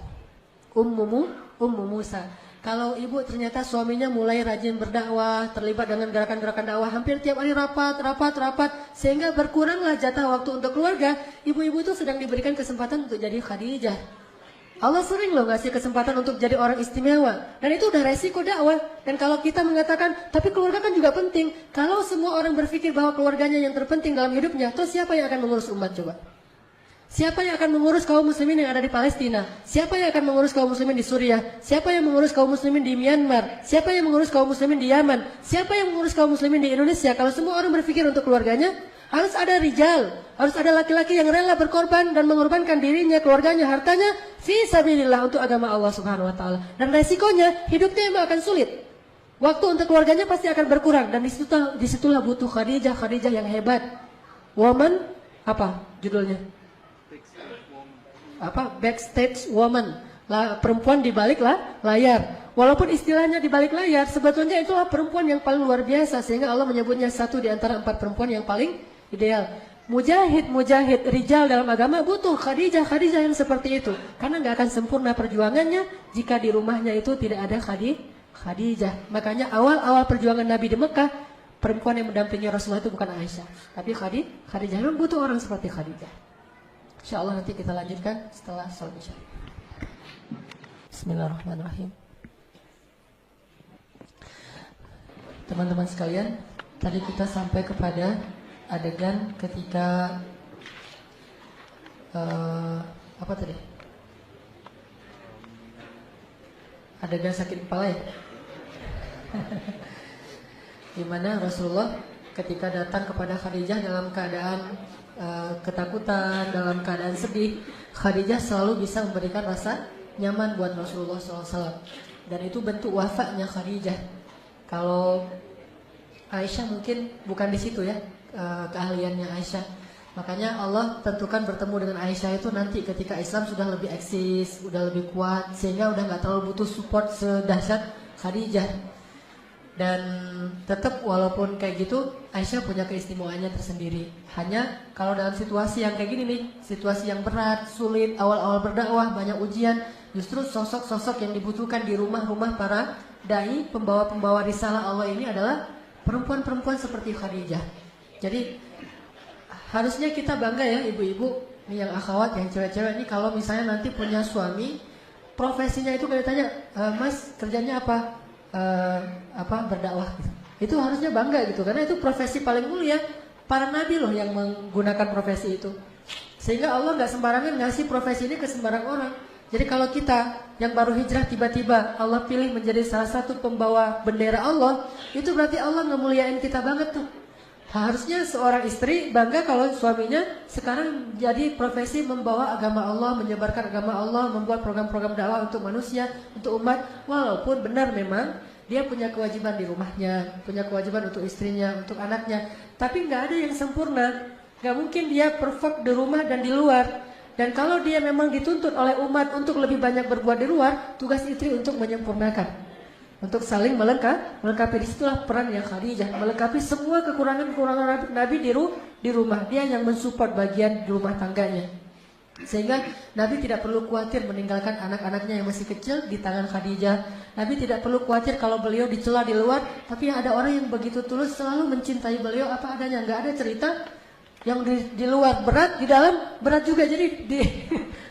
Ummu Musa. Kalau ibu ternyata suaminya mulai rajin berdakwah, terlibat dengan gerakan-gerakan dakwah, hampir tiap hari rapat, sehingga berkuranglah jatah waktu untuk keluarga, ibu-ibu itu sedang diberikan kesempatan untuk jadi Khadijah. Allah sering loh ngasih kesempatan untuk jadi orang istimewa. Dan itu udah resiko dakwah. Dan kalau kita mengatakan, tapi keluarga kan juga penting. Kalau semua orang berpikir bahwa keluarganya yang terpenting dalam hidupnya, terus siapa yang akan mengurus umat coba? Siapa yang akan mengurus kaum muslimin yang ada di Palestina? Siapa yang akan mengurus kaum muslimin di Suriah? Siapa yang mengurus kaum muslimin di Myanmar? Siapa yang mengurus kaum muslimin di Yaman? Siapa yang mengurus kaum muslimin di Indonesia? Kalau semua orang berpikir untuk keluarganya, harus ada rijal, harus ada laki-laki yang rela berkorban dan mengorbankan dirinya, keluarganya, hartanya fi sabilillah untuk agama Allah Subhanahu Wa Taala. Dan resikonya hidupnya emang akan sulit. Waktu untuk keluarganya pasti akan berkurang. Dan disitulah butuh Khadijah yang hebat. Woman, apa judulnya? Backstage woman, perempuan di balik layar. Walaupun istilahnya di balik layar, sebetulnya itulah perempuan yang paling luar biasa, sehingga Allah menyebutnya satu di antara 4 perempuan yang paling ideal. Mujahid, rijal dalam agama butuh Khadijah yang seperti itu. Karena nggak akan sempurna perjuangannya jika di rumahnya itu tidak ada Khadijah. Makanya awal-awal perjuangan Nabi di Mekah, perempuan yang mendampingi Rasulullah itu bukan Aisyah, tapi Khadijah. Memang butuh orang seperti Khadijah. InsyaAllah nanti kita lanjutkan setelah sholat isya. Bismillahirrahmanirrahim. Teman-teman sekalian, tadi kita sampai kepada adegan ketika apa tadi? Adegan sakit kepala ya? Di mana Rasulullah ketika datang kepada Khadijah dalam keadaan ketakutan, dalam keadaan sedih, Khadijah selalu bisa memberikan rasa nyaman buat Rasulullah SAW. Dan itu bentuk wafatnya Khadijah. Kalau Aisyah mungkin bukan di situ ya keahliannya Aisyah. Makanya Allah tentukan bertemu dengan Aisyah itu nanti ketika Islam sudah lebih eksis, sudah lebih kuat, sehingga udah nggak terlalu butuh support sedahsyat Khadijah. Dan tetap walaupun kayak gitu, Aisyah punya keistimewaannya tersendiri. Hanya kalau dalam situasi yang kayak gini nih, situasi yang berat, sulit, awal-awal berdakwah, banyak ujian, justru sosok-sosok yang dibutuhkan di rumah-rumah para dai, pembawa-pembawa risalah Allah ini adalah perempuan-perempuan seperti Khadijah. Jadi harusnya kita bangga ya ibu-ibu, nih yang akhwat, yang cewek-cewek ini kalau misalnya nanti punya suami, profesinya itu kayak tanya, Mas kerjanya apa? Berdakwah gitu. Itu harusnya bangga gitu, karena itu profesi paling mulia. Para nabi loh yang menggunakan profesi itu. Sehingga Allah nggak sembarangan ngasih profesi ini ke sembarang orang. Jadi kalau kita yang baru hijrah tiba-tiba Allah pilih menjadi salah satu pembawa bendera Allah, itu berarti Allah ngemuliain kita banget tuh. Harusnya seorang istri bangga kalau suaminya sekarang jadi profesi membawa agama Allah, menyebarkan agama Allah, membuat program-program dakwah untuk manusia, untuk umat. Walaupun benar memang dia punya kewajiban di rumahnya, punya kewajiban untuk istrinya, untuk anaknya. Tapi nggak ada yang sempurna. Nggak mungkin dia perfect di rumah dan di luar. Dan kalau dia memang dituntut oleh umat untuk lebih banyak berbuat di luar, tugas istri untuk menyempurnakan. Untuk saling melengkapi. Disitulah peran yang Khadijah, melengkapi semua kekurangan Nabi di rumah. Dia yang mensupport bagian di rumah tangganya. Sehingga Nabi tidak perlu khawatir meninggalkan anak-anaknya yang masih kecil di tangan Khadijah. Nabi tidak perlu khawatir kalau beliau dicela di luar, tapi ada orang yang begitu tulus selalu mencintai beliau apa adanya. Nggak ada cerita yang di luar berat, di dalam berat juga. Jadi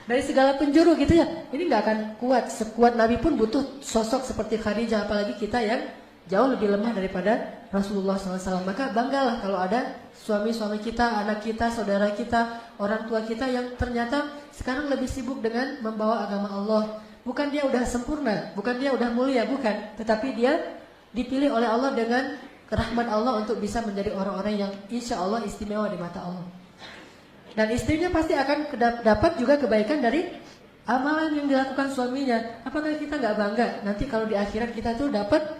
dari segala penjuru gitu ya, ini nggak akan kuat. Sekuat Nabi pun butuh sosok seperti Khadijah, apalagi kita yang jauh lebih lemah daripada Rasulullah SAW. Maka banggalah kalau ada suami-suami kita, anak kita, saudara kita, orang tua kita yang ternyata sekarang lebih sibuk dengan membawa agama Allah. Bukan dia udah sempurna, bukan dia udah mulia, bukan. Tetapi dia dipilih oleh Allah dengan rahmat Allah untuk bisa menjadi orang-orang yang insya Allah istimewa di mata Allah. Dan istrinya pasti akan dapat juga kebaikan dari amalan yang dilakukan suaminya. Apakah kita nggak bangga nanti kalau di akhirat kita tuh dapat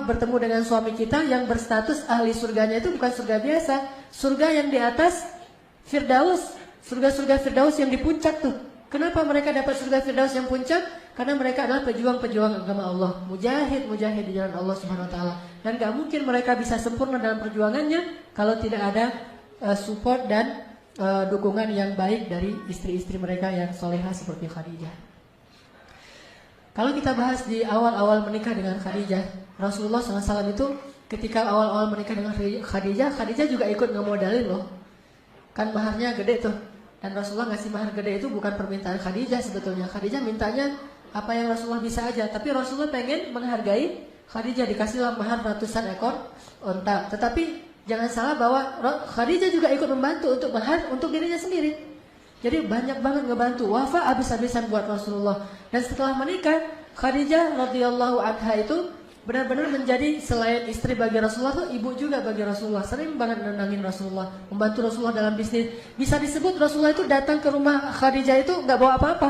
bertemu dengan suami kita yang berstatus ahli surganya itu bukan surga biasa, surga yang di atas Firdaus, surga-surga Firdaus yang di puncak tuh. Kenapa mereka dapat surga Firdaus yang puncak? Karena mereka adalah pejuang-pejuang agama Allah, mujahid di jalan Allah Subhanahu Wa Taala. Dan nggak mungkin mereka bisa sempurna dalam perjuangannya kalau tidak ada support dan dukungan yang baik dari istri-istri mereka yang solehah seperti Khadijah. Kalau kita bahas di awal-awal menikah dengan Khadijah, Rasulullah SAW itu ketika awal-awal menikah dengan Khadijah, Khadijah juga ikut ngemodalin loh. Kan maharnya gede tuh. Dan Rasulullah ngasih mahar gede itu bukan permintaan Khadijah sebetulnya. Khadijah mintanya apa yang Rasulullah bisa aja. Tapi Rasulullah pengen menghargai Khadijah, dikasihlah mahar ratusan ekor unta. Tetapi jangan salah bahwa Khadijah juga ikut membantu untuk mahar untuk dirinya sendiri. Jadi banyak banget ngebantu. Wafa habis-habisan buat Rasulullah. Dan setelah menikah, Khadijah radhiyallahu anha itu benar-benar menjadi selain istri bagi Rasulullah tuh ibu juga bagi Rasulullah. Sering banget nenangin Rasulullah, membantu Rasulullah dalam bisnis. Bisa disebut Rasulullah itu datang ke rumah Khadijah itu nggak bawa apa-apa.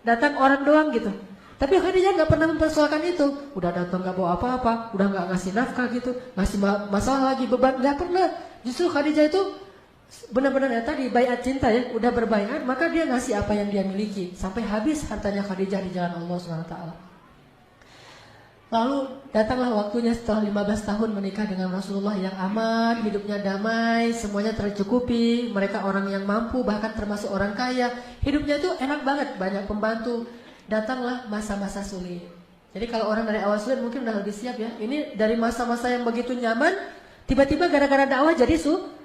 Datang orang doang gitu. Tapi Khadijah nggak pernah mempersoalkan itu. Udah datang nggak bawa apa-apa, udah nggak ngasih nafkah gitu, ngasih masalah lagi beban, nggak pernah. Justru Khadijah itu benar-benar ya tadi baiat cinta ya, udah berbaiat maka dia ngasih apa yang dia miliki sampai habis hartanya Khadijah di jalan Allah Subhanahu Wa Taala. Lalu datanglah waktunya setelah 15 tahun menikah dengan Rasulullah yang aman, hidupnya damai, semuanya tercukupi, mereka orang yang mampu bahkan termasuk orang kaya, hidupnya itu enak banget, banyak pembantu. Datanglah masa-masa sulit. Jadi kalau orang dari awal sulit mungkin udah lebih siap ya. Ini dari masa-masa yang begitu nyaman, tiba-tiba gara-gara dakwah jadi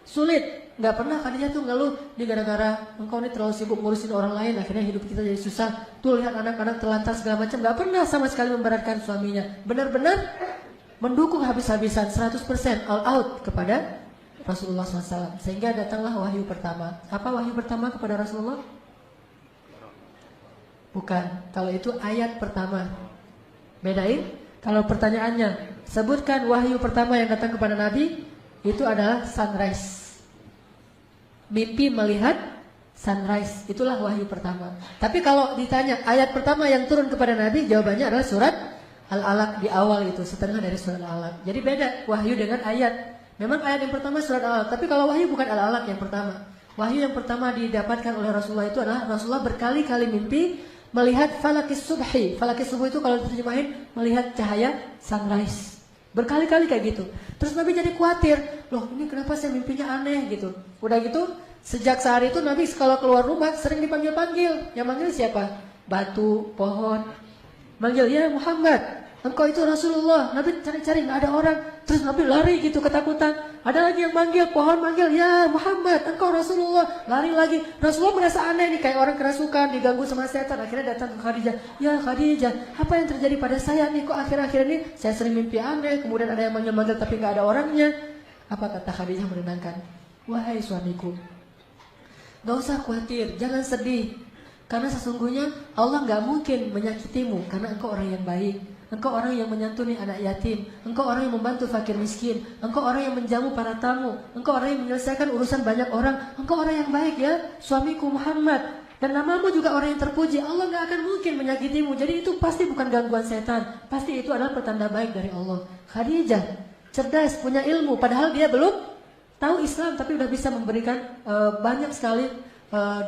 sulit. Nggak pernah Khadijah tuh ngeluh, ini gara-gara engkau ini terlalu sibuk ngurusin orang lain, akhirnya hidup kita jadi susah. Tuh lihat anak-anak terlantar segala macam. Nggak pernah sama sekali memberatkan suaminya. Benar-benar mendukung habis-habisan 100% all out kepada Rasulullah SAW. Sehingga datanglah wahyu pertama. Apa wahyu pertama kepada Rasulullah? Bukan, kalau itu ayat pertama. Bedain, kalau pertanyaannya sebutkan wahyu pertama yang datang kepada Nabi, itu adalah sunrise. Mimpi melihat sunrise, itulah wahyu pertama. Tapi kalau ditanya ayat pertama yang turun kepada Nabi, jawabannya adalah surat Al-Alaq di awal itu, setengah dari surat Al-Alaq. Jadi beda wahyu dengan ayat. Memang ayat yang pertama surat Al-Alaq, tapi kalau wahyu bukan Al-Alaq yang pertama. Wahyu yang pertama didapatkan oleh Rasulullah itu adalah Rasulullah berkali-kali mimpi melihat falakis subhi. Falakis subuh itu kalau diterjemahin melihat cahaya sunrise. Berkali-kali kayak gitu. Terus Nabi jadi khawatir, loh ini kenapa saya mimpinya aneh gitu. Udah gitu, sejak saat itu Nabi kalau keluar rumah sering dipanggil-panggil. Yang manggil siapa? Batu, pohon. Manggil, ya Muhammad, engkau itu Rasulullah. Nabi cari-cari nggak ada orang. Terus Nabi lari gitu ketakutan. Ada lagi yang manggil, pohon manggil, ya Muhammad, engkau Rasulullah. Lari lagi. Rasulullah merasa aneh nih, kayak orang kerasukan, diganggu sama setan. Akhirnya datang ke Khadijah. Ya Khadijah, apa yang terjadi pada saya nih? Kok akhir-akhir ini saya sering mimpi aneh. Kemudian ada yang manggil-manggil tapi nggak ada orangnya. Apa kata Khadijah menenangkan? Wahai suamiku, gak usah khawatir, jangan sedih. Karena sesungguhnya Allah gak mungkin menyakitimu karena engkau orang yang baik. engkau orang yang menyantuni anak yatim, engkau orang yang membantu fakir miskin, engkau orang yang menjamu para tamu, engkau orang yang menyelesaikan urusan banyak orang, engkau orang yang baik ya, suamiku Muhammad. Dan namamu juga orang yang terpuji. Allah gak akan mungkin menyakitimu. Jadi itu pasti bukan gangguan setan. Pasti itu adalah pertanda baik dari Allah. Khadijah cerdas, punya ilmu. Padahal dia belum tahu Islam, tapi udah bisa memberikan banyak sekali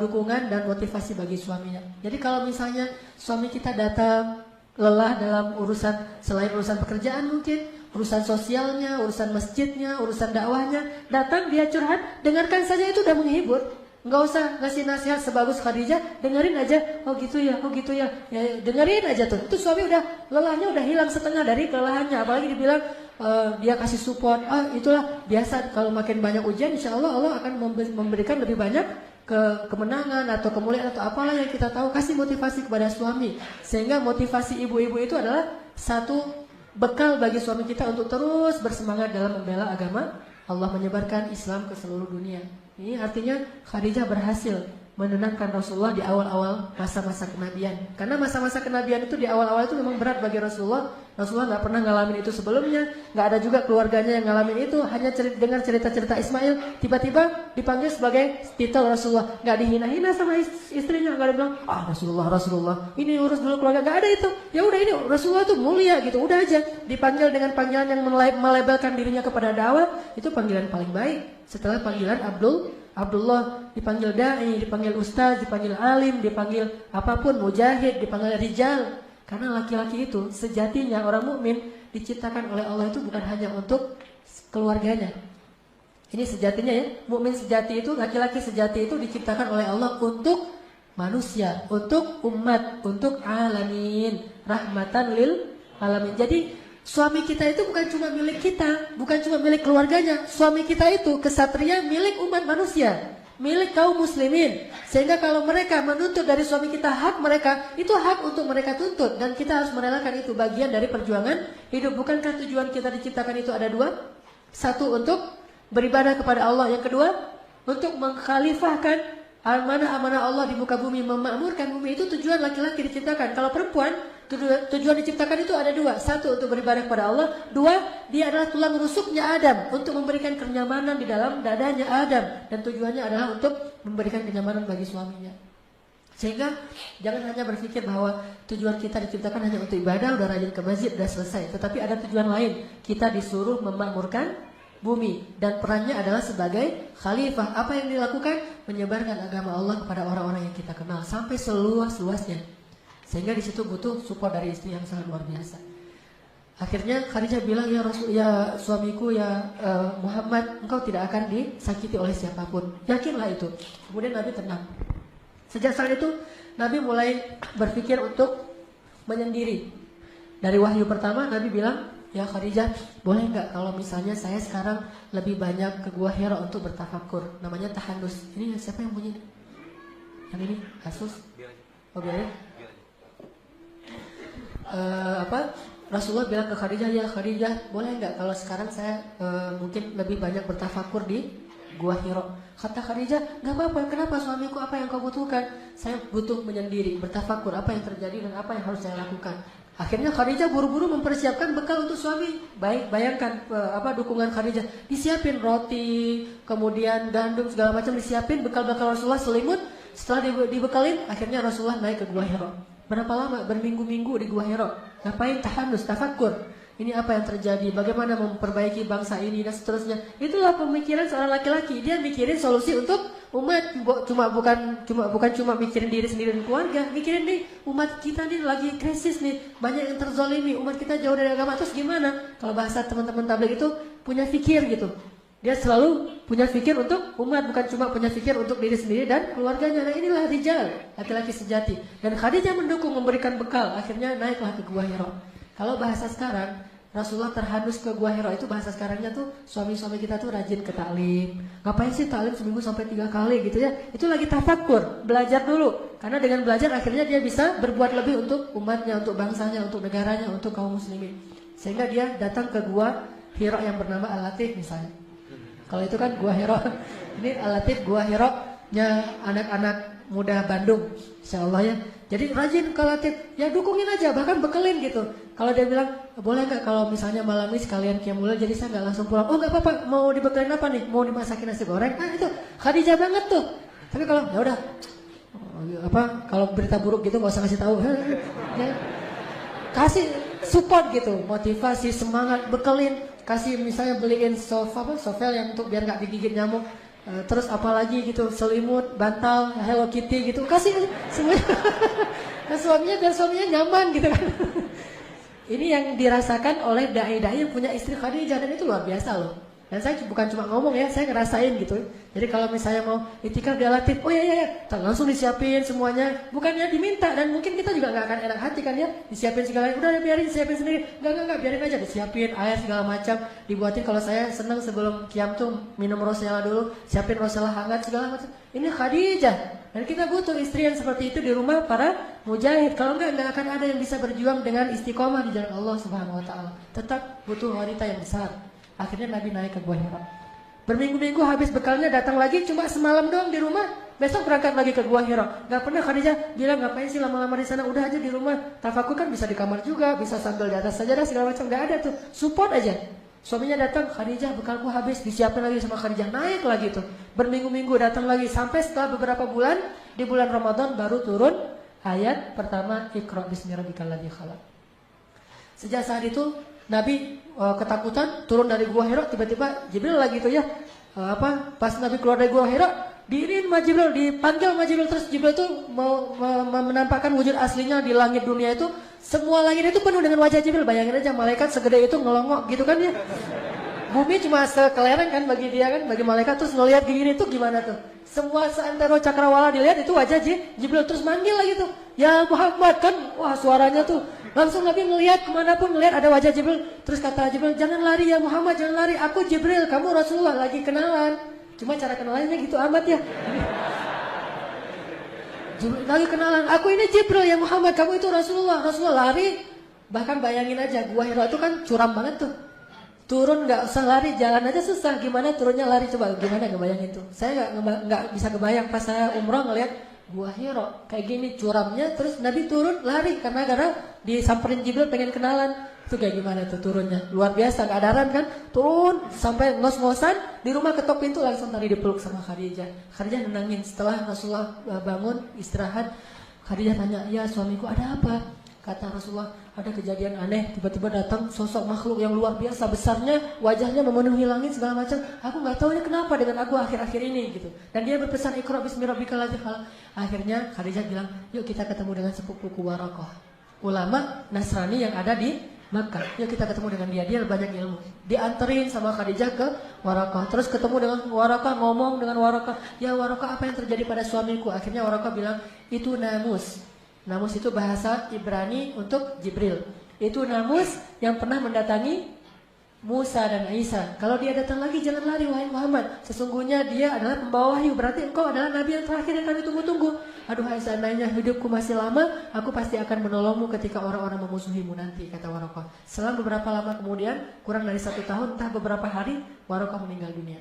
dukungan dan motivasi bagi suaminya. Jadi kalau misalnya suami kita datang lelah dalam urusan, selain urusan pekerjaan mungkin, urusan sosialnya, urusan masjidnya, urusan dakwahnya, datang dia curhat, dengarkan saja, itu udah menghibur. Nggak usah ngasih nasihat sebagus Khadijah, dengerin aja. Oh gitu ya, ya dengerin aja tuh. Itu suami udah lelahnya udah hilang setengah dari kelelahannya. Apalagi dibilang dia kasih support. Itulah biasa, kalau makin banyak ujian, insya Allah Allah akan memberikan lebih banyak kemenangan atau kemuliaan atau apalah yang kita tahu. Kasih motivasi kepada suami, sehingga motivasi ibu-ibu itu adalah satu bekal bagi suami kita untuk terus bersemangat dalam membela agama Allah, menyebarkan Islam ke seluruh dunia. Ini artinya Khadijah berhasil menenangkan Rasulullah di awal-awal masa-masa kenabian. Karena masa-masa kenabian itu di awal-awal itu memang berat bagi Rasulullah. Rasulullah nggak pernah ngalamin itu sebelumnya, nggak ada juga keluarganya yang ngalamin itu. Hanya dengar cerita-cerita Ismail, tiba-tiba dipanggil sebagai titel Rasulullah. Nggak dihina-hina sama istrinya, nggak ada bilang, Rasulullah, ini urus dulu keluarga, nggak ada itu. Ya udah, ini Rasulullah tuh mulia gitu, udah aja. Dipanggil dengan panggilan yang melabelkan dirinya kepada dakwah, itu panggilan paling baik. Setelah panggilan Abdullah, dipanggil da'i, dipanggil ustaz, dipanggil alim, dipanggil apapun, mujahid, dipanggil rijal. Karena laki-laki itu sejatinya, orang mukmin diciptakan oleh Allah itu bukan hanya untuk keluarganya. Ini sejatinya ya, mukmin sejati itu, laki-laki sejati itu diciptakan oleh Allah untuk manusia, untuk umat, untuk alamin, rahmatan lil alamin. Jadi suami kita itu bukan cuma milik kita, bukan cuma milik keluarganya. Suami kita itu kesatria milik umat manusia, milik kaum muslimin. Sehingga kalau mereka menuntut dari suami kita hak mereka, itu hak untuk mereka tuntut. Dan kita harus merelakan itu, bagian dari perjuangan hidup. Bukankah tujuan kita diciptakan itu ada dua? Satu, untuk beribadah kepada Allah. Yang kedua, untuk mengkhalifahkan amanah-amanah Allah di muka bumi, memakmurkan bumi. Itu tujuan laki-laki diciptakan. Kalau perempuan, tujuan diciptakan itu ada dua. Satu, untuk beribadah kepada Allah. Dua, dia adalah tulang rusuknya Adam, untuk memberikan kenyamanan di dalam dadanya Adam. Dan tujuannya adalah untuk memberikan kenyamanan bagi suaminya. Sehingga jangan hanya berpikir bahwa tujuan kita diciptakan hanya untuk ibadah, udah rajin ke masjid, udah selesai. Tetapi ada tujuan lain. Kita disuruh memakmurkan bumi, dan perannya adalah sebagai khalifah. Apa yang dilakukan? Menyebarkan agama Allah kepada orang-orang yang kita kenal sampai seluas-luasnya. Sehingga di situ butuh support dari istri yang sangat luar biasa. Akhirnya Khadijah bilang, ya Rasul, ya suamiku, ya Muhammad, engkau tidak akan disakiti oleh siapapun. Yakinlah itu. Kemudian Nabi tenang. Sejak saat itu Nabi mulai berpikir untuk menyendiri. Dari wahyu pertama Nabi bilang, ya Khadijah, boleh nggak kalau misalnya saya sekarang lebih banyak ke Gua Hira untuk bertafakur. Namanya tahandus. Ini siapa yang bunyi? Yang ini? Asus? Oh biarin. Rasulullah bilang ke Khadijah, ya Khadijah, boleh nggak kalau sekarang saya mungkin lebih banyak bertafakur di Gua Hira. Kata Khadijah, nggak apa-apa. Kenapa suamiku, apa yang kau butuhkan? Saya butuh menyendiri, bertafakur apa yang terjadi dan apa yang harus saya lakukan. Akhirnya Khadijah buru-buru mempersiapkan bekal untuk suami. Baik, bayangkan dukungan Khadijah. Disiapin roti, kemudian gandum, segala macam disiapin, bekal-bekal Rasulullah, selimut. Setelah dibekalin, akhirnya Rasulullah naik ke Gua Hira. Berapa lama? Berminggu-minggu di Gua Hira. Ngapain? Tahandus, tafakur. Ini apa yang terjadi? Bagaimana memperbaiki bangsa ini dan seterusnya. Itulah pemikiran seorang laki-laki. Dia mikirin solusi untuk umat. Bukan cuma mikirin diri sendiri dan keluarga. Mikirin nih, umat kita nih lagi krisis nih. Banyak yang terzolimi. Umat kita jauh dari agama. Terus gimana? Kalau bahasa teman-teman tabligh itu punya fikir gitu. Dia selalu punya fikir untuk umat, bukan cuma punya fikir untuk diri sendiri dan keluarganya. Nah inilah rijal, laki-laki sejati. Dan Khadijah mendukung, memberikan bekal. Akhirnya naiklah ke Gua Hira. Kalau bahasa sekarang, Rasulullah terhandus ke Gua Hira, itu bahasa sekarangnya tuh suami-suami kita tuh rajin ke taklim. Ngapain sih taklim seminggu sampai 3 kali gitu ya? Itu lagi tafakur, belajar dulu. Karena dengan belajar akhirnya dia bisa berbuat lebih untuk umatnya, untuk bangsanya, untuk negaranya, untuk kaum muslimin. Sehingga dia datang ke Gua Hira yang bernama Al-Latif misalnya. Kalau itu kan Gua Hira. Ini Al-Latif Gua Hira-nya anak-anak muda Bandung, insya Allah ya. Jadi rajin ke latih, ya dukungin aja, bahkan bekelin gitu. Kalau dia bilang, boleh nggak kalau misalnya malam ini sekalian qiyamul lail, jadi saya nggak langsung pulang. Oh nggak apa-apa, mau dibekelin apa nih? Mau dimasakin nasi goreng? Ah itu Khadijah banget tuh. Tapi kalau ya udah, kalau berita buruk gitu nggak usah kasih tahu. Ya. Kasih support gitu, motivasi, semangat, bekelin. Kasih misalnya beliin sovel yang untuk biar nggak digigit nyamuk. Terus apalagi gitu, selimut, bantal, Hello Kitty gitu, kasih semuanya ke suaminya biar suaminya nyaman gitu kan. Ini yang dirasakan oleh dai-dai yang punya istri Khadijah, dan itu luar biasa loh. Dan saya bukan cuma ngomong ya, saya ngerasain gitu. Jadi kalau misalnya mau itikaf dia latih, oh ya, langsung disiapin semuanya. Bukannya diminta, dan mungkin kita juga nggak akan enak hati kan ya, disiapin segala, udah biarin siapin sendiri. Enggak, biarin aja disiapin air segala macam, dibuatin. Kalau saya seneng sebelum qiyam tuh minum rosella dulu, siapin rosella hangat segala macam. Ini Khadijah, dan kita butuh istri yang seperti itu di rumah para mujahid. Kalau nggak akan ada yang bisa berjuang dengan istiqomah di jalan Allah Subhanahu Wa Taala. Tetap butuh wanita yang besar. Akhirnya Nabi naik ke Gua Hira. Berminggu-minggu habis bekalnya datang lagi cuma semalam doang di rumah. Besok berangkat lagi ke Gua Hira. Gak pernah Khadijah bilang ngapain sih lama-lama di sana. Udah aja di rumah. Tafakur kan bisa di kamar juga, bisa sambil di atas sajadah segala macam. Gak ada tuh. Support aja. Suaminya datang, Khadijah bekalku habis, disiapin lagi sama Khadijah, naik lagi tuh. Berminggu-minggu datang lagi sampai setelah beberapa bulan, di bulan Ramadan baru turun ayat pertama, Iqra bismi rabbikal ladzi khalaq. Sejak saat itu Nabi ketakutan turun dari Gua Hira, tiba-tiba Jibril lagi tuh ya. Pas Nabi keluar dari Gua Hira, diirin sama Jibril, dipanggil sama Jibril, terus Jibril tuh mau menampakkan wujud aslinya di langit dunia itu. Semua langit itu penuh dengan wajah Jibril. Bayangin aja malaikat segede itu ngelongok gitu kan ya. Bumi cuma sekelereng kan bagi dia kan, bagi malaikat. Terus ngelihat gini tuh gimana tuh. Semua seantero cakrawala dilihat itu wajah Jibril. Terus manggil lagi tuh, ya Muhammad kan. Wah suaranya tuh. Langsung Nabi ngelihat kemanapun ngelihat ada wajah Jibril. Terus kata Jibril, jangan lari ya Muhammad, jangan lari. Aku Jibril, kamu Rasulullah, lagi kenalan. Cuma cara kenalannya gitu amat ya. Lagi kenalan, aku ini Jibril ya Muhammad, kamu itu Rasulullah. Rasulullah lari. Bahkan bayangin aja, Gua Hira itu kan curam banget tuh. Turun nggak usah lari, jalan aja susah. Gimana turunnya lari, coba gimana ngebayangin tuh. Saya nggak bisa kebayang pas saya umroh ngelihat Gua Hira kayak gini curamnya. Terus Nabi turun lari karena disamperin Jibril pengen kenalan. Itu kayak gimana tuh turunnya, luar biasa, keadaran kan. Turun sampai ngos-ngosan di rumah, ketok pintu langsung tadi dipeluk sama Khadijah. Khadijah nenangin. Setelah Rasulullah bangun istirahat, Khadijah tanya, ya suamiku ada apa? Kata Rasulullah, ada kejadian aneh. Tiba-tiba datang sosok makhluk yang luar biasa besarnya, wajahnya memenuhi langit segala macam. Aku nggak tahu ini kenapa dengan aku akhir-akhir ini gitu. Dan dia berpesan, Iqra bismi rabbikal ladzi khalaq. Akhirnya Khadijah bilang, yuk kita ketemu dengan sepupuku Waraqah, ulama Nasrani yang ada di Makkah. Yuk kita ketemu dengan dia banyak ilmu. Dianterin sama Khadijah ke Waraqah. Terus ketemu dengan Waraqah, ngomong dengan Waraqah, ya Waraqah apa yang terjadi pada suamiku? Akhirnya Waraqah bilang, itu namus. Namus itu bahasa Ibrani untuk Jibril. Itu namus yang pernah mendatangi Musa dan Isa. Kalau dia datang lagi, jangan lari wahai Muhammad. Sesungguhnya dia adalah pembawa wahyu. Berarti engkau adalah nabi yang terakhir yang kami tunggu-tunggu. Aduhai seandainya hidupku masih lama, aku pasti akan menolongmu ketika orang-orang memusuhimu nanti, kata Waraqah. Selang beberapa lama kemudian, kurang dari 1 tahun, entah beberapa hari, Waraqah meninggal dunia.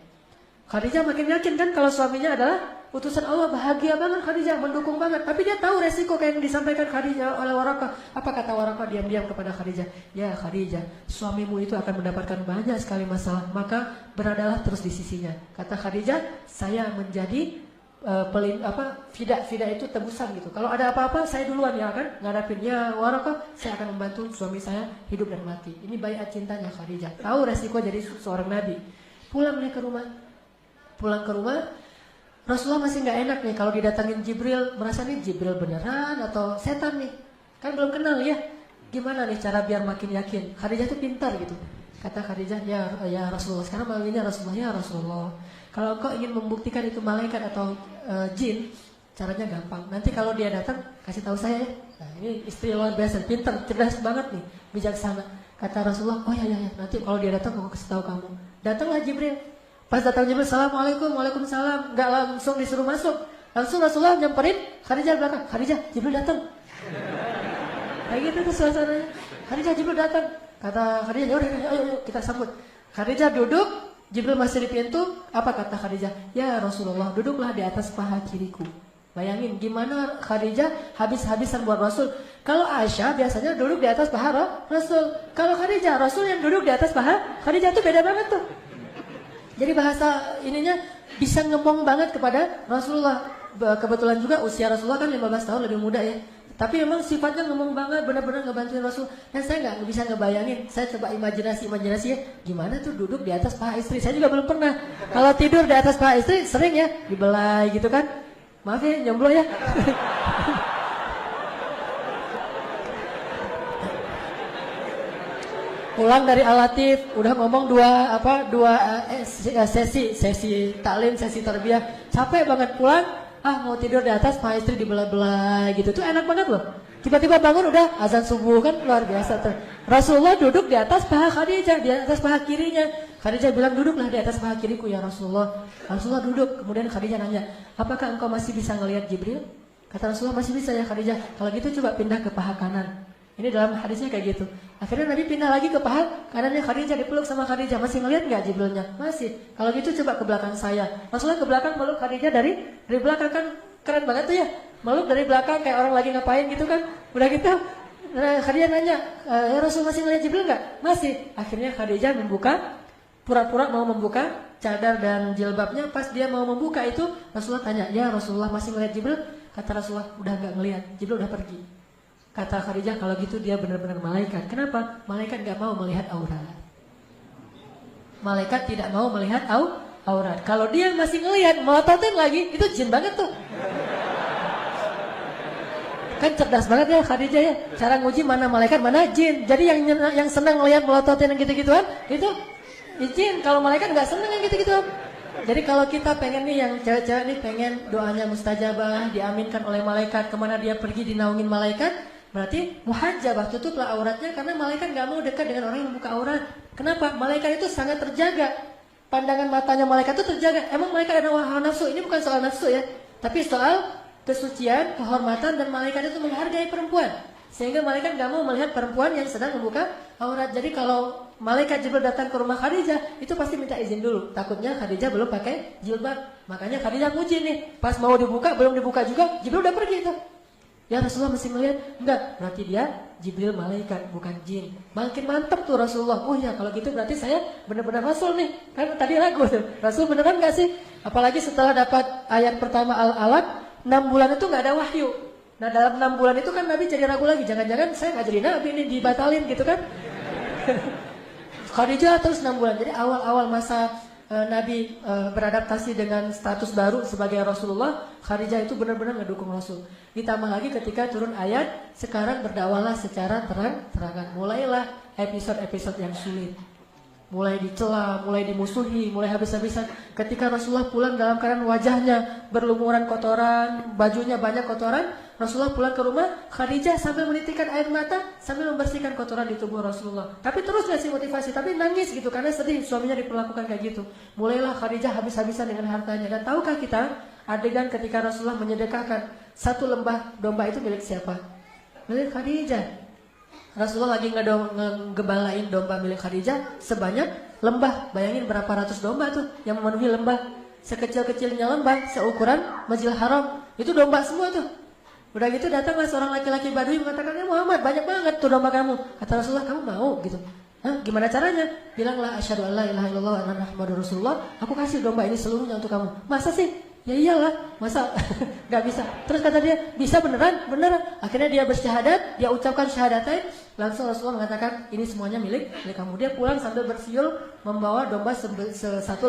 Khadijah makin yakin kan kalau suaminya adalah utusan Allah, bahagia banget Khadijah, mendukung banget. Tapi dia tahu resiko kayak yang disampaikan Khadijah oleh Waraqah. Apa kata Waraqah diam-diam kepada Khadijah? Ya Khadijah, suamimu itu akan mendapatkan banyak sekali masalah, maka beradalah terus di sisinya. Kata Khadijah, saya menjadi fida itu tebusan gitu. Kalau ada apa-apa saya duluan ya kan ngadapin. Ya Waraqah, saya akan membantu suami saya hidup dan mati. Ini baiat cintanya Khadijah. Tahu resiko jadi seorang nabi. Pulang ke rumah, Rasulullah masih nggak enak nih kalau didatangin Jibril, merasa nih Jibril beneran atau setan nih, kan belum kenal ya. Gimana nih cara biar makin yakin? Khadijah tuh pintar gitu. Kata Khadijah, ya Rasulullah, sekarang manggilnya Rasulullah, ya Rasulullah. Kalau engkau ingin membuktikan itu malaikat atau jin, caranya gampang. Nanti kalau dia datang, kasih tahu saya ya. Nah, ini istri luar biasa, pintar, cerdas banget nih, bijaksana. Kata Rasulullah, oh ya, nanti kalau dia datang aku kasih tahu kamu. Datanglah Jibril. Pas datang Jibril, assalamualaikum, waalaikumsalam. Gak langsung disuruh masuk, langsung Rasulullah nyamperin Khadijah belakang. Khadijah, Jibril datang. Kayak gitu tuh suasananya. Khadijah, Jibril datang. Kata Khadijah, yaudah, ayo kita sambut. Khadijah duduk, Jibril masih di pintu. Apa kata Khadijah? Ya Rasulullah, duduklah di atas paha kiriku. Bayangin gimana Khadijah habis-habisan buat Rasul. Kalau Aisyah biasanya duduk di atas paha Rasul. Kalau Khadijah, Rasul yang duduk di atas paha Khadijah tuh beda banget tuh. Jadi bahasa ininya bisa ngomong banget kepada Rasulullah. Kebetulan juga usia Rasulullah kan 15 tahun lebih muda ya. Tapi memang sifatnya ngomong banget, benar-benar ngebantuin Rasul. Dan saya nggak bisa ngebayangin. Saya coba imajinasi ya. Gimana tuh duduk di atas paha istri. Saya juga belum pernah. Kalau tidur di atas paha istri sering ya dibelai gitu kan. Maaf ya, jomblo ya. Pulang dari Al-Latif, udah ngomong dua sesi taklim, sesi tarbiyah. Capek banget pulang, mau tidur di atas, paha istri dibelah-belah gitu. Tuh enak banget loh. Tiba-tiba bangun udah azan subuh kan luar biasa tuh. Rasulullah duduk di atas paha Khadijah, di atas paha kirinya. Khadijah bilang duduklah di atas paha kiriku ya Rasulullah. Rasulullah duduk, kemudian Khadijah nanya, apakah engkau masih bisa ngelihat Jibril? Kata Rasulullah masih bisa ya Khadijah. Kalau gitu coba pindah ke paha kanan. Ini dalam hadisnya kayak gitu. Akhirnya Nabi pindah lagi ke paha kanannya Khadijah, dipeluk sama Khadijah. Masih ngelihat nggak Jibrilnya? Masih. Kalau gitu coba ke belakang saya. Rasulullah ke belakang meluk Khadijah dari belakang kan keren banget tuh ya. Meluk dari belakang kayak orang lagi ngapain gitu kan. Udah gitu. Khadijah nanya, ya Rasul masih ngelihat Jibril nggak? Masih. Akhirnya Khadijah pura-pura mau membuka cadar dan jilbabnya. Pas dia mau membuka itu Rasulullah tanya, ya Rasulullah masih ngelihat Jibril? Kata Rasulullah udah nggak ngelihat, Jibril udah pergi. Kata Khadijah, kalau gitu dia benar-benar malaikat. Kenapa? Malaikat gak mau melihat aurat. Malaikat tidak mau melihat aurat. Kalau dia masih ngelihat, melototin lagi, itu jin banget tuh. Kan cerdas banget ya Khadijah ya. Cara nguji mana malaikat, mana jin. Jadi yang senang ngelihat melototin yang gitu-gituan, itu jin. Kalau malaikat gak senang yang gitu-gituan. Jadi kalau kita pengen nih, yang cewek-cewek nih pengen doanya mustajabah, diaminkan oleh malaikat, kemana dia pergi dinaungin malaikat, berarti muhajjabah, tutuplah auratnya, karena malaikat gak mau dekat dengan orang yang membuka aurat. Kenapa? Malaikat itu sangat terjaga. Pandangan matanya malaikat itu terjaga. Emang malaikat ada hawa nafsu? Ini bukan soal nafsu ya, tapi soal kesucian, kehormatan, dan malaikat itu menghargai perempuan. Sehingga malaikat gak mau melihat perempuan yang sedang membuka aurat. Jadi kalau malaikat Jibril datang ke rumah Khadijah, itu pasti minta izin dulu. Takutnya Khadijah belum pakai jilbab. Makanya Khadijah nguji nih. Pas mau dibuka, belum dibuka juga, Jibril udah pergi tuh. Ya Rasulullah masih melihat? Enggak, berarti dia Jibril malaikat, bukan jin. Makin mantap tuh Rasulullah. Oh ya, kalau gitu berarti saya benar-benar Rasul nih. Kan tadi ragu tuh, Rasul beneran gak sih? Apalagi setelah dapat ayat pertama Al-Alaq, 6 bulan itu gak ada wahyu. Nah dalam 6 bulan itu kan Nabi jadi ragu lagi. Jangan-jangan saya gak jadi Nabi nih, dibatalin gitu kan. Khadijah terus 6 bulan. Jadi awal-awal masa Nabi beradaptasi dengan status baru sebagai Rasulullah, Khadijah itu benar-benar ngedukung Rasul. Ditambah lagi ketika turun ayat, sekarang berdakwalah secara terang-terangan. Mulailah episode-episode yang sulit. Mulai dicela, mulai dimusuhi, mulai habis-habisan. Ketika Rasulullah pulang dalam keadaan wajahnya berlumuran kotoran, bajunya banyak kotoran, Rasulullah pulang ke rumah, Khadijah sambil menitikkan air mata, sambil membersihkan kotoran di tubuh Rasulullah. Tapi terus ngasih motivasi, tapi nangis gitu, karena sedih suaminya diperlakukan kayak gitu. Mulailah Khadijah habis-habisan dengan hartanya. Dan tahukah kita, adegan ketika Rasulullah menyedekahkan 1 lembah domba itu milik siapa? Milik Khadijah. Rasulullah lagi ngebalain domba milik Khadijah sebanyak lembah. Bayangin berapa ratus domba tuh yang memenuhi lembah. Sekecil-kecilnya lembah, seukuran Masjidil Haram. Itu domba semua tuh. Udah gitu datanglah seorang laki-laki Badui mengatakan, ya Muhammad, banyak banget tuh domba kamu. Kata Rasulullah, kamu mau gitu? Hah? Gimana caranya? Bilanglah asyhadu an la ilaha illallah wa anna muhammadar rasulullah. Aku kasih domba ini seluruhnya untuk kamu. Masa sih? Ya iyalah, masa gak bisa. Terus kata dia, bisa beneran? Beneran. Akhirnya dia bersyahadat, dia ucapkan syahadatain. Langsung Rasulullah mengatakan, ini semuanya milik kamu. Dia pulang sambil bersiul membawa domba satu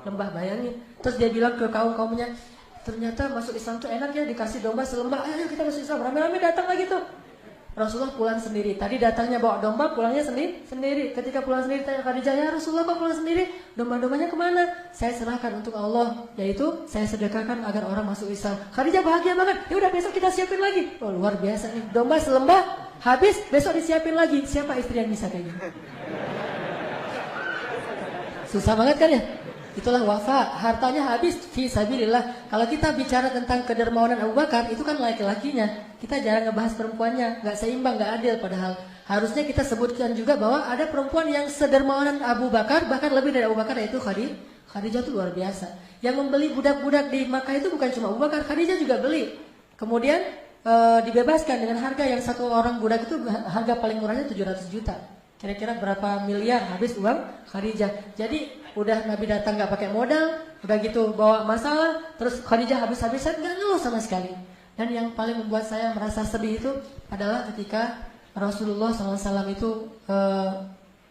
lembah, bayangin. Terus dia bilang ke kaum-kaumnya, ternyata masuk Islam tuh enak ya, dikasih domba selembah. Ayo kita masuk Islam. Rame-rame datang lagi tuh. Rasulullah pulang sendiri. Tadi datangnya bawa domba, pulangnya sendiri. Ketika pulang sendiri tanya Khadijah, ya Rasulullah kok pulang sendiri? Domba-dombanya kemana? Saya serahkan untuk Allah, yaitu saya sedekahkan agar orang masuk Islam. Khadijah bahagia banget. Ya udah besok kita siapin lagi. Oh luar biasa nih. Domba selembah habis, besok disiapin lagi. Siapa istri yang bisa kayak gini? Susah banget kan ya? itulah wafa, hartanya habis fi sabilillah. Kalau kita bicara tentang kedermawanan Abu Bakar, itu kan laki-lakinya. Kita jarang ngebahas perempuannya, nggak seimbang, nggak adil. Padahal harusnya kita sebutkan juga bahwa ada perempuan yang sedermawanan Abu Bakar, bahkan lebih dari Abu Bakar, yaitu Khadijah itu luar biasa. Yang membeli budak-budak di Makkah itu bukan cuma Abu Bakar, Khadijah juga beli. Kemudian dibebaskan dengan harga yang satu orang budak itu harga paling murahnya 700 juta. Kira-kira berapa miliar habis uang Khadijah. Jadi udah Nabi datang nggak pakai modal, udah gitu bawa masalah, terus Khadijah habis-habisan nggak ngeluh sama sekali. Dan yang paling membuat saya merasa sedih itu adalah ketika Rasulullah SAW itu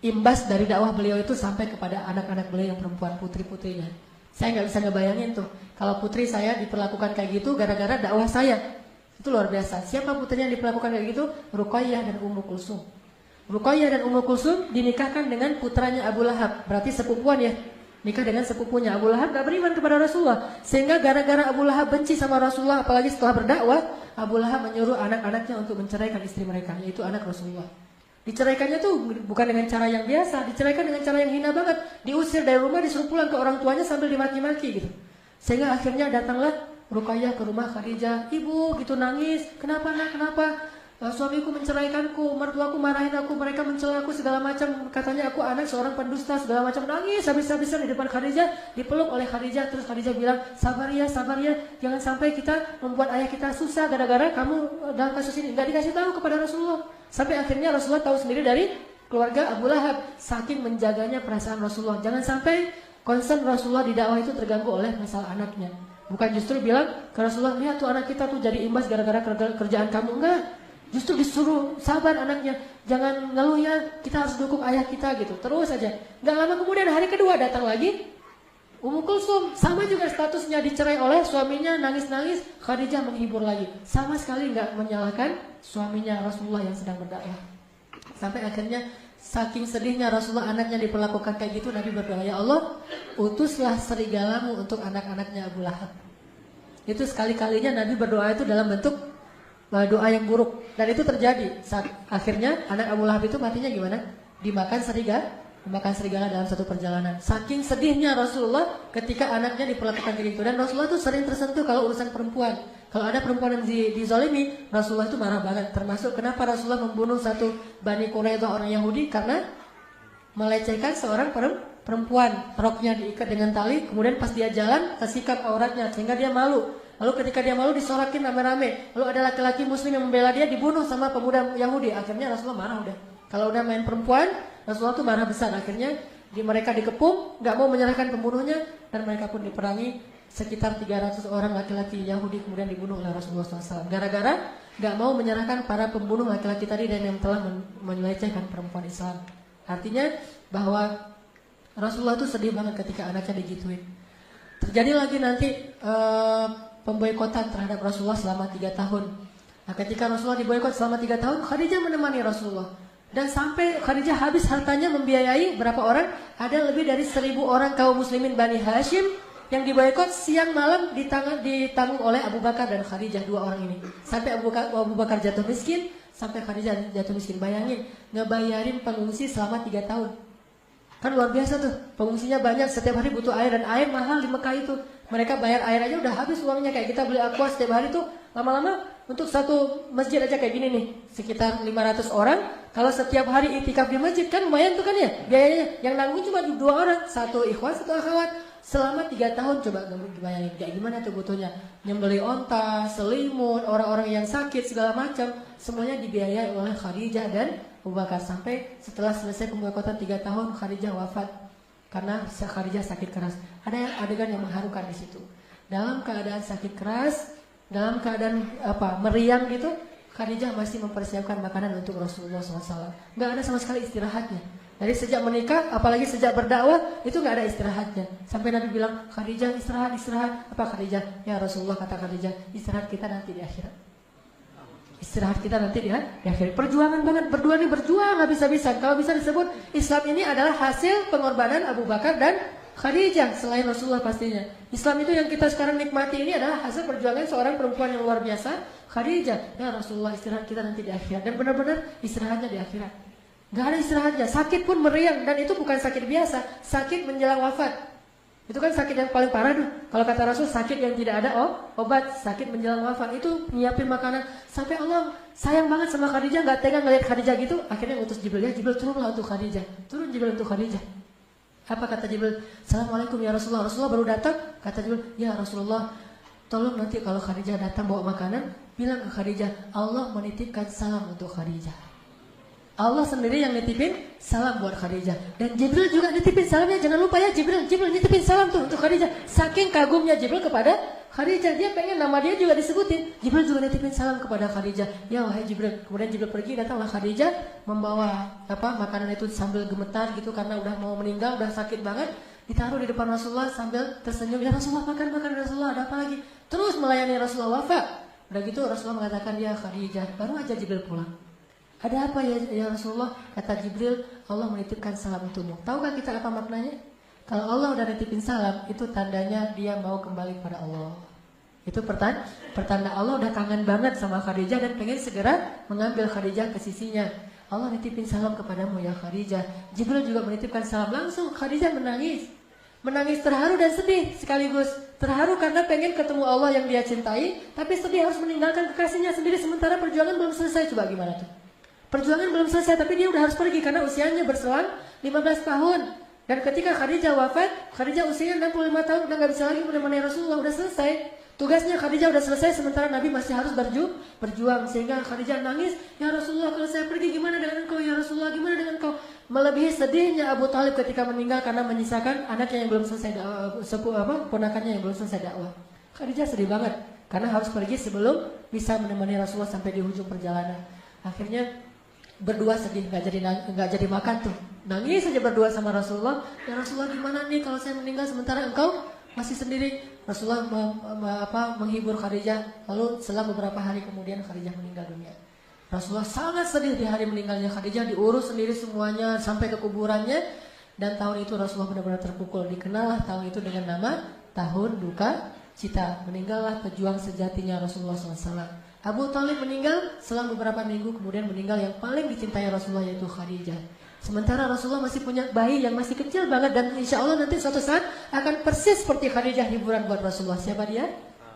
imbas dari dakwah beliau itu sampai kepada anak-anak beliau yang perempuan, putri-putrinya. Saya nggak bisa ngebayangin tuh kalau putri saya diperlakukan kayak gitu gara-gara dakwah saya. Itu luar biasa. Siapa putrinya yang diperlakukan kayak gitu? Ruqayyah dan Ummu Kulsum. Ruqayyah dan Ummu Kulsum dinikahkan dengan putranya Abu Lahab. Berarti sepupuan ya. Nikah dengan sepupunya. Abu Lahab gak beriman kepada Rasulullah. Sehingga gara-gara Abu Lahab benci sama Rasulullah, apalagi setelah berdakwah, Abu Lahab menyuruh anak-anaknya untuk menceraikan istri mereka, yaitu anak Rasulullah. Diceraikannya tuh bukan dengan cara yang biasa, diceraikan dengan cara yang hina banget. Diusir dari rumah, disuruh pulang ke orang tuanya sambil dimaki-maki gitu. Sehingga akhirnya datanglah Ruqayyah ke rumah Khadijah. Ibu gitu nangis. Kenapa nak? Kenapa? Suamiku menceraikanku, mertuaku marahin aku, mereka mencela aku segala macam. Katanya aku anak seorang pendusta segala macam. Nangis habis-habisan di depan Khadijah, dipeluk oleh Khadijah. Terus Khadijah bilang, sabar ya, jangan sampai kita membuat ayah kita susah gara-gara kamu dalam kasus ini. Gak dikasih tahu kepada Rasulullah. Sampai akhirnya Rasulullah tahu sendiri dari keluarga Abu Lahab. Saking menjaganya perasaan Rasulullah. Jangan sampai concern Rasulullah di dakwah itu terganggu oleh masalah anaknya. Bukan justru bilang ke Rasulullah, lihat tuh anak kita tuh jadi imbas gara-gara kerjaan kamu. Enggak. Justru disuruh sabar anaknya, jangan ngeluh ya, kita harus dukung ayah kita gitu. Terus aja. Gak lama kemudian hari kedua datang lagi Ummu Kulsum, sama juga statusnya, dicerai oleh suaminya, nangis-nangis. Khadijah menghibur lagi, sama sekali gak menyalahkan suaminya Rasulullah yang sedang berdakwah. Sampai akhirnya saking sedihnya Rasulullah anaknya diperlakukan kayak gitu, Nabi berdoa, ya Allah, utuslah serigalamu untuk anak-anaknya Abu Lahab. Itu sekali-kalinya Nabi berdoa itu dalam bentuk doa yang buruk. Dan itu terjadi. Akhirnya anak Abu Lahab itu matinya gimana? Dimakan serigala dalam satu perjalanan. Saking sedihnya Rasulullah ketika anaknya diperlakukan kayak gitu. Dan Rasulullah itu sering tersentuh kalau urusan perempuan. Kalau ada perempuan yang dizalimi, Rasulullah itu marah banget. Termasuk kenapa Rasulullah membunuh satu Bani Quraidah orang Yahudi, karena melecehkan seorang perempuan. Roknya diikat dengan tali, kemudian pas dia jalan tersikat auratnya sehingga dia malu. Lalu ketika dia malu disorakin rame-rame. Lalu ada laki-laki muslim yang membela dia, dibunuh sama pemuda Yahudi. Akhirnya Rasulullah marah udah. Kalau udah main perempuan, Rasulullah tuh marah besar. Akhirnya mereka dikepung, gak mau menyerahkan pembunuhnya, dan mereka pun diperangi. Sekitar 300 orang laki-laki Yahudi kemudian dibunuh oleh Rasulullah SAW. Gara-gara gak mau menyerahkan para pembunuh laki-laki tadi dan yang telah melecehkan perempuan Islam. Artinya bahwa Rasulullah tuh sedih banget ketika anaknya digituin. Terjadi lagi nanti pemboikotan terhadap Rasulullah selama 3 tahun. Nah, ketika Rasulullah diboikot selama 3 tahun, Khadijah menemani Rasulullah. Dan sampai Khadijah habis hartanya membiayai berapa orang? Ada lebih dari 1000 orang kaum muslimin Bani Hashim yang diboikot, siang malam ditanggung oleh Abu Bakar dan Khadijah, 2 orang ini. Sampai Abu Bakar jatuh miskin, sampai Khadijah jatuh miskin. Bayangin, ngebayarin pengungsi selama 3 tahun. Kan luar biasa tuh, pengungsinya banyak, setiap hari butuh air, dan air mahal di Mekah itu. Mereka bayar air aja udah habis uangnya, kayak kita beli aqua setiap hari tuh, lama-lama untuk satu masjid aja kayak gini nih, sekitar 500 orang. Kalau setiap hari itikaf di masjid kan lumayan tuh kan ya biayanya. Yang nanggung cuma 2 orang, satu ikhwan, satu akhwat. Selama 3 tahun coba bayangin kayak gimana tuh butuhnya. Nyembeli onta, selimut, orang-orang yang sakit segala macam, semuanya dibiayai oleh Khadijah dan Abu Bakar. Sampai setelah selesai pemboikotan 3 tahun, Khadijah wafat karena Khadijah sakit keras. Ada adegan yang mengharukan di situ. Dalam keadaan sakit keras, dalam keadaan meriang gitu, Khadijah masih mempersiapkan makanan untuk Rasulullah SAW. Gak ada sama sekali istirahatnya. Dari sejak menikah, apalagi sejak berdakwah, itu gak ada istirahatnya. Sampai Nabi bilang, Khadijah istirahat. Apa Khadijah? Ya Rasulullah, kata Khadijah, istirahat kita nanti di akhirat. Istirahat kita nanti di akhirat. Perjuangan banget, berdua nih berjuang habis-habisan. Kalau bisa disebut, Islam ini adalah hasil pengorbanan Abu Bakar dan Khadijah, selain Rasulullah pastinya. Islam itu yang kita sekarang nikmati ini adalah hasil perjuangan seorang perempuan yang luar biasa, Khadijah. Ya Rasulullah, istirahat kita nanti di akhirat. Dan benar-benar istirahatnya di akhirat. Gak ada istirahatnya, sakit pun meriang. Dan itu bukan sakit biasa, sakit menjelang wafat. Itu kan sakit yang paling parah tuh. Kalau kata Rasul, sakit yang tidak ada obat, sakit menjelang wafat. Itu nyiapin makanan. Sampai Allah sayang banget sama Khadijah, gak tega ngeliat Khadijah gitu. Akhirnya ngutus Jibril, ya Jibril turunlah untuk Khadijah. Turun Jibril untuk Khadijah. Apa kata Jibril? Assalamualaikum ya Rasulullah. Rasulullah baru datang. Kata Jibril, ya Rasulullah, tolong nanti kalau Khadijah datang bawa makanan, bilang ke Khadijah, Allah menitipkan salam untuk Khadijah. Allah sendiri yang nitipin salam buat Khadijah. Dan Jibril juga nitipin salamnya. Jangan lupa ya, Jibril nitipin salam tuh untuk Khadijah. Saking kagumnya Jibril kepada Khadijah, dia pengen nama dia juga disebutin. Jibril juga nitipin salam kepada Khadijah. Ya wahai Jibril. Kemudian Jibril pergi, datanglah Khadijah membawa makanan itu sambil gemetar gitu karena udah mau meninggal, udah sakit banget. Ditaruh di depan Rasulullah sambil tersenyum. Ya Rasulullah, makan Rasulullah, ada apa lagi? Terus melayani Rasulullah wafat. Udah gitu Rasulullah mengatakan, ya Khadijah, baru aja Jibril pulang. Ada apa ya Rasulullah? Kata Jibril, Allah menitipkan salam untukmu. Tahukah kita apa maknanya? Kalau Allah udah nitipin salam, itu tandanya dia mau kembali kepada Allah. Itu pertanda Allah udah kangen banget sama Khadijah dan pengen segera mengambil Khadijah ke sisinya. Allah nitipin salam kepadamu ya Khadijah. Jibril juga menitipkan salam langsung. Khadijah menangis. Menangis terharu dan sedih sekaligus. Terharu karena pengen ketemu Allah yang dia cintai, tapi sedih harus meninggalkan kekasihnya sendiri sementara perjuangan belum selesai. Coba gimana tuh? Perjuangan belum selesai tapi dia udah harus pergi karena usianya berselang 15 tahun. Dan ketika Khadijah wafat, Khadijah usianya 65 tahun, udah gak bisa lagi menemani Rasulullah, udah selesai. Tugasnya Khadijah udah selesai sementara Nabi masih harus berjuang. Sehingga Khadijah nangis, ya Rasulullah kalau saya pergi gimana dengan engkau ya Rasulullah, gimana dengan engkau? Melebihi sedihnya Abu Thalib ketika meninggal karena menyisakan anaknya yang belum selesai ponakannya yang belum selesai dakwah. Khadijah sedih banget karena harus pergi sebelum bisa menemani Rasulullah sampai di ujung perjalanan. Akhirnya berdua sedih, nggak jadi makan tuh, nangis saja berdua sama Rasulullah. Ya Rasulullah gimana nih kalau saya meninggal sementara engkau masih sendiri? Rasulullah menghibur Khadijah. Lalu setelah beberapa hari kemudian Khadijah meninggal dunia. Rasulullah sangat sedih di hari meninggalnya Khadijah, diurus sendiri semuanya sampai ke kuburannya. Dan tahun itu Rasulullah benar-benar terpukul. Dikenallah tahun itu dengan nama tahun duka cita. Meninggallah pejuang sejatinya Rasulullah SAW. Abu Thalib meninggal selang beberapa minggu kemudian meninggal yang paling dicintai Rasulullah yaitu Khadijah. Sementara Rasulullah masih punya bayi yang masih kecil banget dan insya Allah nanti suatu saat akan persis seperti Khadijah hiburan buat Rasulullah. Siapa dia?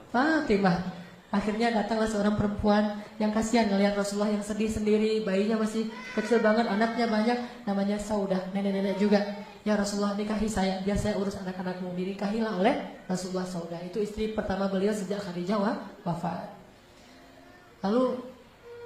Fatimah. Akhirnya datanglah seorang perempuan yang kasihan ngelihat Rasulullah yang sedih sendiri, bayinya masih kecil banget, anaknya banyak, namanya Saudah, nenek-nenek juga. Ya Rasulullah nikahi saya, biar saya urus anak-anakmu. Dinikahilah oleh Rasulullah Saudah. Itu istri pertama beliau sejak Khadijah wafat. Lalu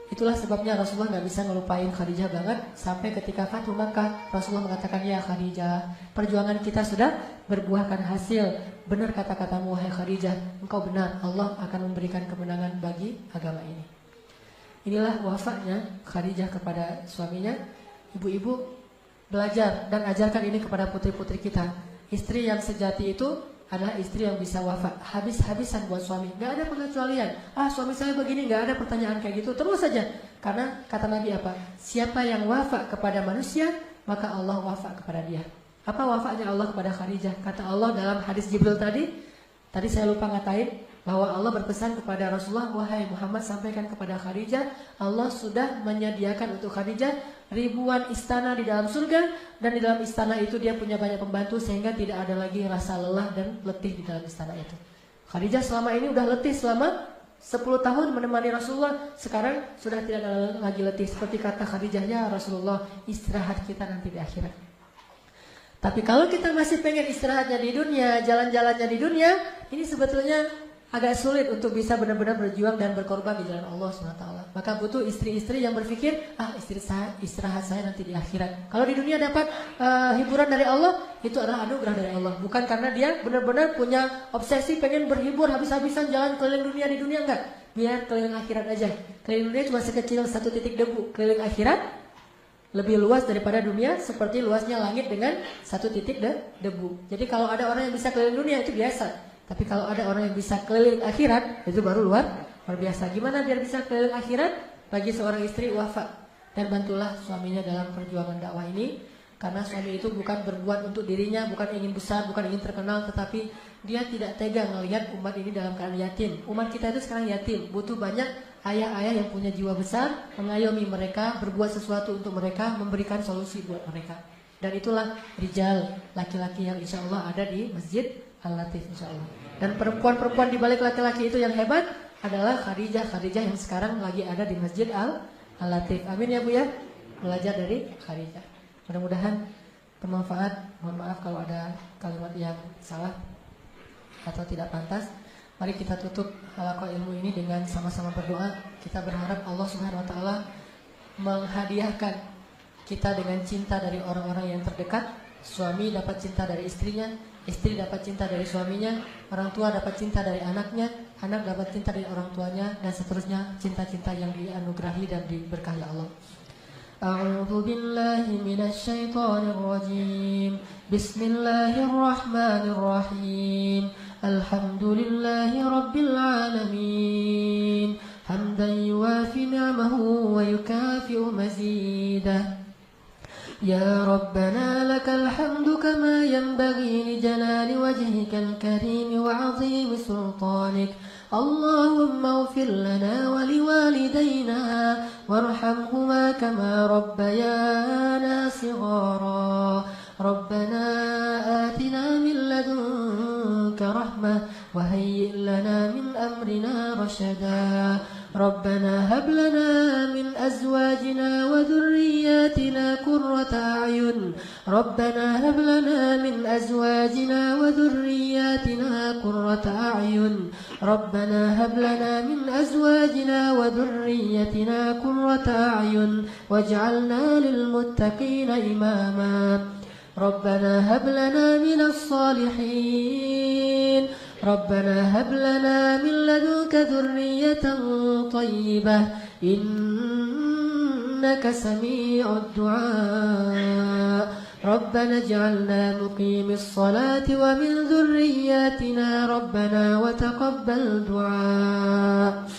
itulah sebabnya Rasulullah nggak bisa ngelupain Khadijah banget sampai ketika Fathu Makkah Rasulullah mengatakan, ya Khadijah, perjuangan kita sudah berbuahkan hasil. Benar kata-katamu wahai Khadijah, engkau benar, Allah akan memberikan kemenangan bagi agama ini. Inilah wafatnya Khadijah kepada suaminya. Ibu-ibu belajar dan ajarkan ini kepada putri-putri kita. Istri yang sejati itu adalah istri yang bisa wafat habis-habisan buat suami, nggak ada pengecualian. Suami saya begini, nggak ada pertanyaan kayak gitu, terus saja. Karena kata Nabi apa? Siapa yang wafat kepada manusia, maka Allah wafat kepada dia. Apa wafatnya Allah kepada Khadijah? Kata Allah dalam hadis Jibril tadi saya lupa ngatain bahwa Allah berpesan kepada Rasulullah, wahai Muhammad sampaikan kepada Khadijah, Allah sudah menyediakan untuk Khadijah ribuan istana di dalam surga, dan di dalam istana itu dia punya banyak pembantu sehingga tidak ada lagi rasa lelah dan letih di dalam istana itu. Khadijah selama ini udah letih selama 10 tahun menemani Rasulullah, sekarang sudah tidak ada lagi letih. Seperti kata Khadijah, ya Rasulullah, istirahat kita nanti di akhirat. Tapi kalau kita masih pengen istirahatnya di dunia, jalan-jalannya di dunia, ini sebetulnya agak sulit untuk bisa benar-benar berjuang dan berkorban di jalan Allah SWT. Maka butuh istri-istri yang berpikir, istirahat saya nanti di akhirat. Kalau di dunia dapat hiburan dari Allah, itu adalah anugerah dari Allah. Bukan karena dia benar-benar punya obsesi pengen berhibur habis-habisan jalan keliling dunia, di dunia enggak. Biar keliling akhirat aja. Keliling dunia cuma sekecil 1 titik debu. Keliling akhirat lebih luas daripada dunia, seperti luasnya langit dengan 1 titik debu. Jadi kalau ada orang yang bisa keliling dunia itu biasa. Tapi kalau ada orang yang bisa keliling akhirat, itu baru luar biasa. Gimana biar bisa keliling akhirat? Bagi seorang istri wafat. Dan bantulah suaminya dalam perjuangan dakwah ini. Karena suami itu bukan berbuat untuk dirinya, bukan ingin besar, bukan ingin terkenal, tetapi dia tidak tega melihat umat ini dalam keadaan yatim. Umat kita itu sekarang yatim, butuh banyak ayah-ayah yang punya jiwa besar, mengayomi mereka, berbuat sesuatu untuk mereka, memberikan solusi buat mereka. Dan itulah rijal, laki-laki yang insya Allah ada di Masjid Al-Latif insya Allah. Dan perempuan-perempuan di balik laki-laki itu yang hebat adalah Khadijah yang sekarang lagi ada di Masjid Al-Latif. Amin ya Bu ya. Belajar dari Khadijah. Mudah-mudahan bermanfaat. Mohon maaf kalau ada kalimat yang salah atau tidak pantas. Mari kita tutup halaqah ilmu ini dengan sama-sama berdoa. Kita berharap Allah Subhanahu wa taala menghadiahkan kita dengan cinta dari orang-orang yang terdekat. Suami dapat cinta dari istrinya, istri dapat cinta dari suaminya, orang tua dapat cinta dari anaknya, anak dapat cinta dari orang tuanya, dan seterusnya cinta-cinta yang dianugerahi dan diberkahi Allah. A'udzu billahi minasy syaithanir rajim. Bismillahirrahmanirrahim. Alhamdulillahi rabbil alamin. Hamdan yuwafi ni'amahu wa yukafi'u mazidah. Ya Rabbana lakal hamdu kama yanbaghi li jalali wajhikal karim wa 'azimi sultanik. Allahumma ighfir lana wa liwalidayna warhamhuma kama rabbayana shighara. Rabbana atina min ladunka rahmah wa hayyi' lana min amrina rashada. Rabbana hab lana min azwajina wa dhurriyyatina qurrata a'yun. Rabbana hab lana min azwajina wa dhurriyyatina qurrata a'yun. Rabbana hab lana min azwajina wa dhurriyyatina qurrata a'yun waj'alna lil muttaqina imama. Rabbana hab lana minas salihin. Rabbana hab lana min ladunka dhurriyyatan thayyibah innaka sami'ud du'a. Rabbana ij'alna muqimis salati wa min dhurriyyatina rabbana wa taqabbal du'a.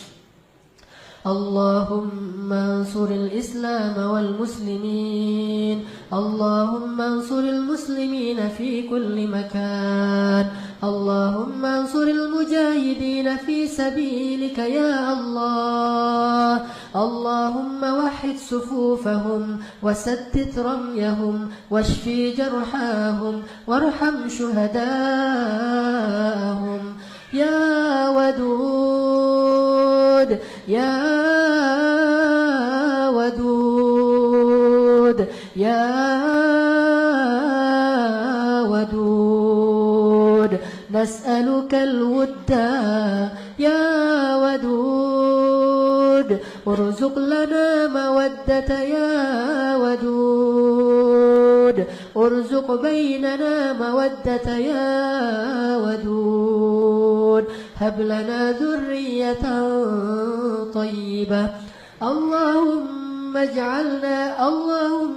اللهم انصر الإسلام والمسلمين. اللهم انصر المسلمين في كل مكان. اللهم انصر المجاهدين في سبيلك يا الله. اللهم وحد صفوفهم وسدد رميهم واشف جرحاهم وارحم شهداءهم يا ودود يا ودود يا ودود نسألك الود يا ودود ارزق لنا مودة يا ودود ارزق بيننا مودة يا ودود هب لنا ذرية طيبة. اللهم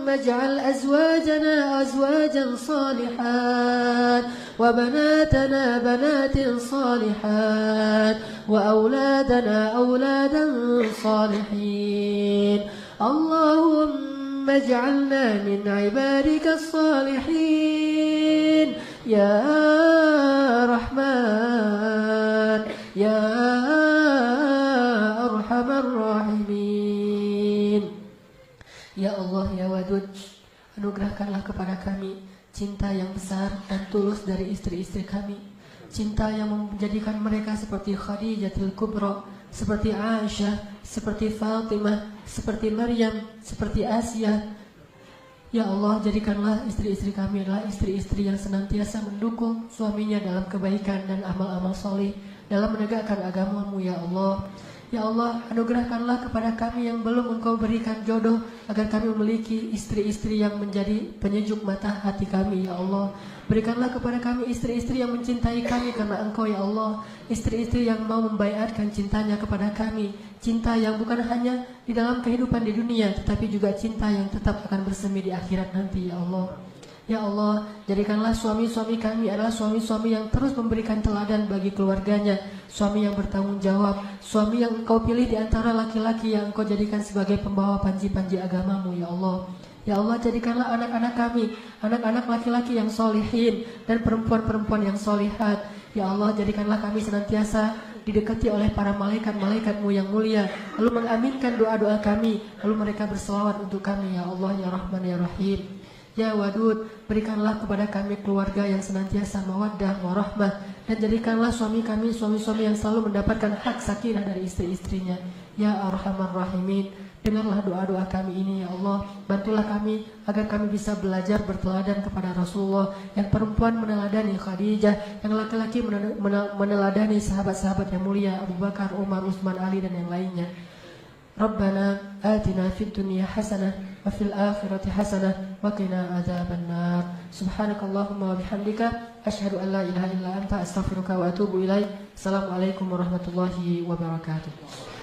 اجعل أزواجنا أزواجا صالحات وبناتنا بنات صالحات وأولادنا أولادا صالحين. اللهم اجعلنا من عبادك الصالحين يا رحمن يا أرحم الراحمين. Ya Allah ya Wadud, anugerahkanlah kepada kami cinta yang besar dan tulus dari istri-istri kami, cinta yang menjadikan mereka seperti Khadijatul Kubra, seperti Aisyah, seperti Fatimah, seperti Maryam, seperti Asia. Ya Allah, jadikanlah istri-istri kami adalah istri-istri yang senantiasa mendukung suaminya dalam kebaikan dan amal-amal soleh dalam menegakkan agama-Mu ya Allah. Ya Allah, anugerahkanlah kepada kami yang belum Engkau berikan jodoh agar kami memiliki istri-istri yang menjadi penyejuk mata hati kami ya Allah. Berikanlah kepada kami istri-istri yang mencintai kami karena Engkau ya Allah. Istri-istri yang mau membaiatkan cintanya kepada kami, cinta yang bukan hanya di dalam kehidupan di dunia, tetapi juga cinta yang tetap akan bersemi di akhirat nanti ya Allah. Ya Allah, jadikanlah suami-suami kami adalah suami-suami yang terus memberikan teladan bagi keluarganya, suami yang bertanggung jawab, suami yang Engkau pilih di antara laki-laki yang Engkau jadikan sebagai pembawa panji-panji agama-Mu ya Allah. Ya Allah, jadikanlah anak-anak kami anak-anak laki-laki yang solihin dan perempuan-perempuan yang solihat. Ya Allah, jadikanlah kami senantiasa didekati oleh para malaikat-malaikat-Mu yang mulia, lalu mengaminkan doa-doa kami, lalu mereka berselawat untuk kami ya Allah ya Rahman ya Rahim. Ya Wadud, berikanlah kepada kami keluarga yang senantiasa mawaddah warahmah, dan jadikanlah suami kami suami-suami yang selalu mendapatkan hak sakinah dari istri-istrinya. Ya Arhamar Rahimin, dengarlah doa-doa kami ini ya Allah. Bantulah kami agar kami bisa belajar berteladan kepada Rasulullah, yang perempuan meneladani Khadijah, yang laki-laki meneladani sahabat-sahabat yang mulia Abu Bakar, Umar, Utsman, Ali dan yang lainnya. Rabbana atina fid dunya hasanah wa fil akhirati hasanah wa qina adzabannar. Subhanakallahumma wa bihamdika asyhadu an la ilaha illa anta astaghfiruka wa atubu ilaik. Assalamualaikum warahmatullahi wabarakatuh.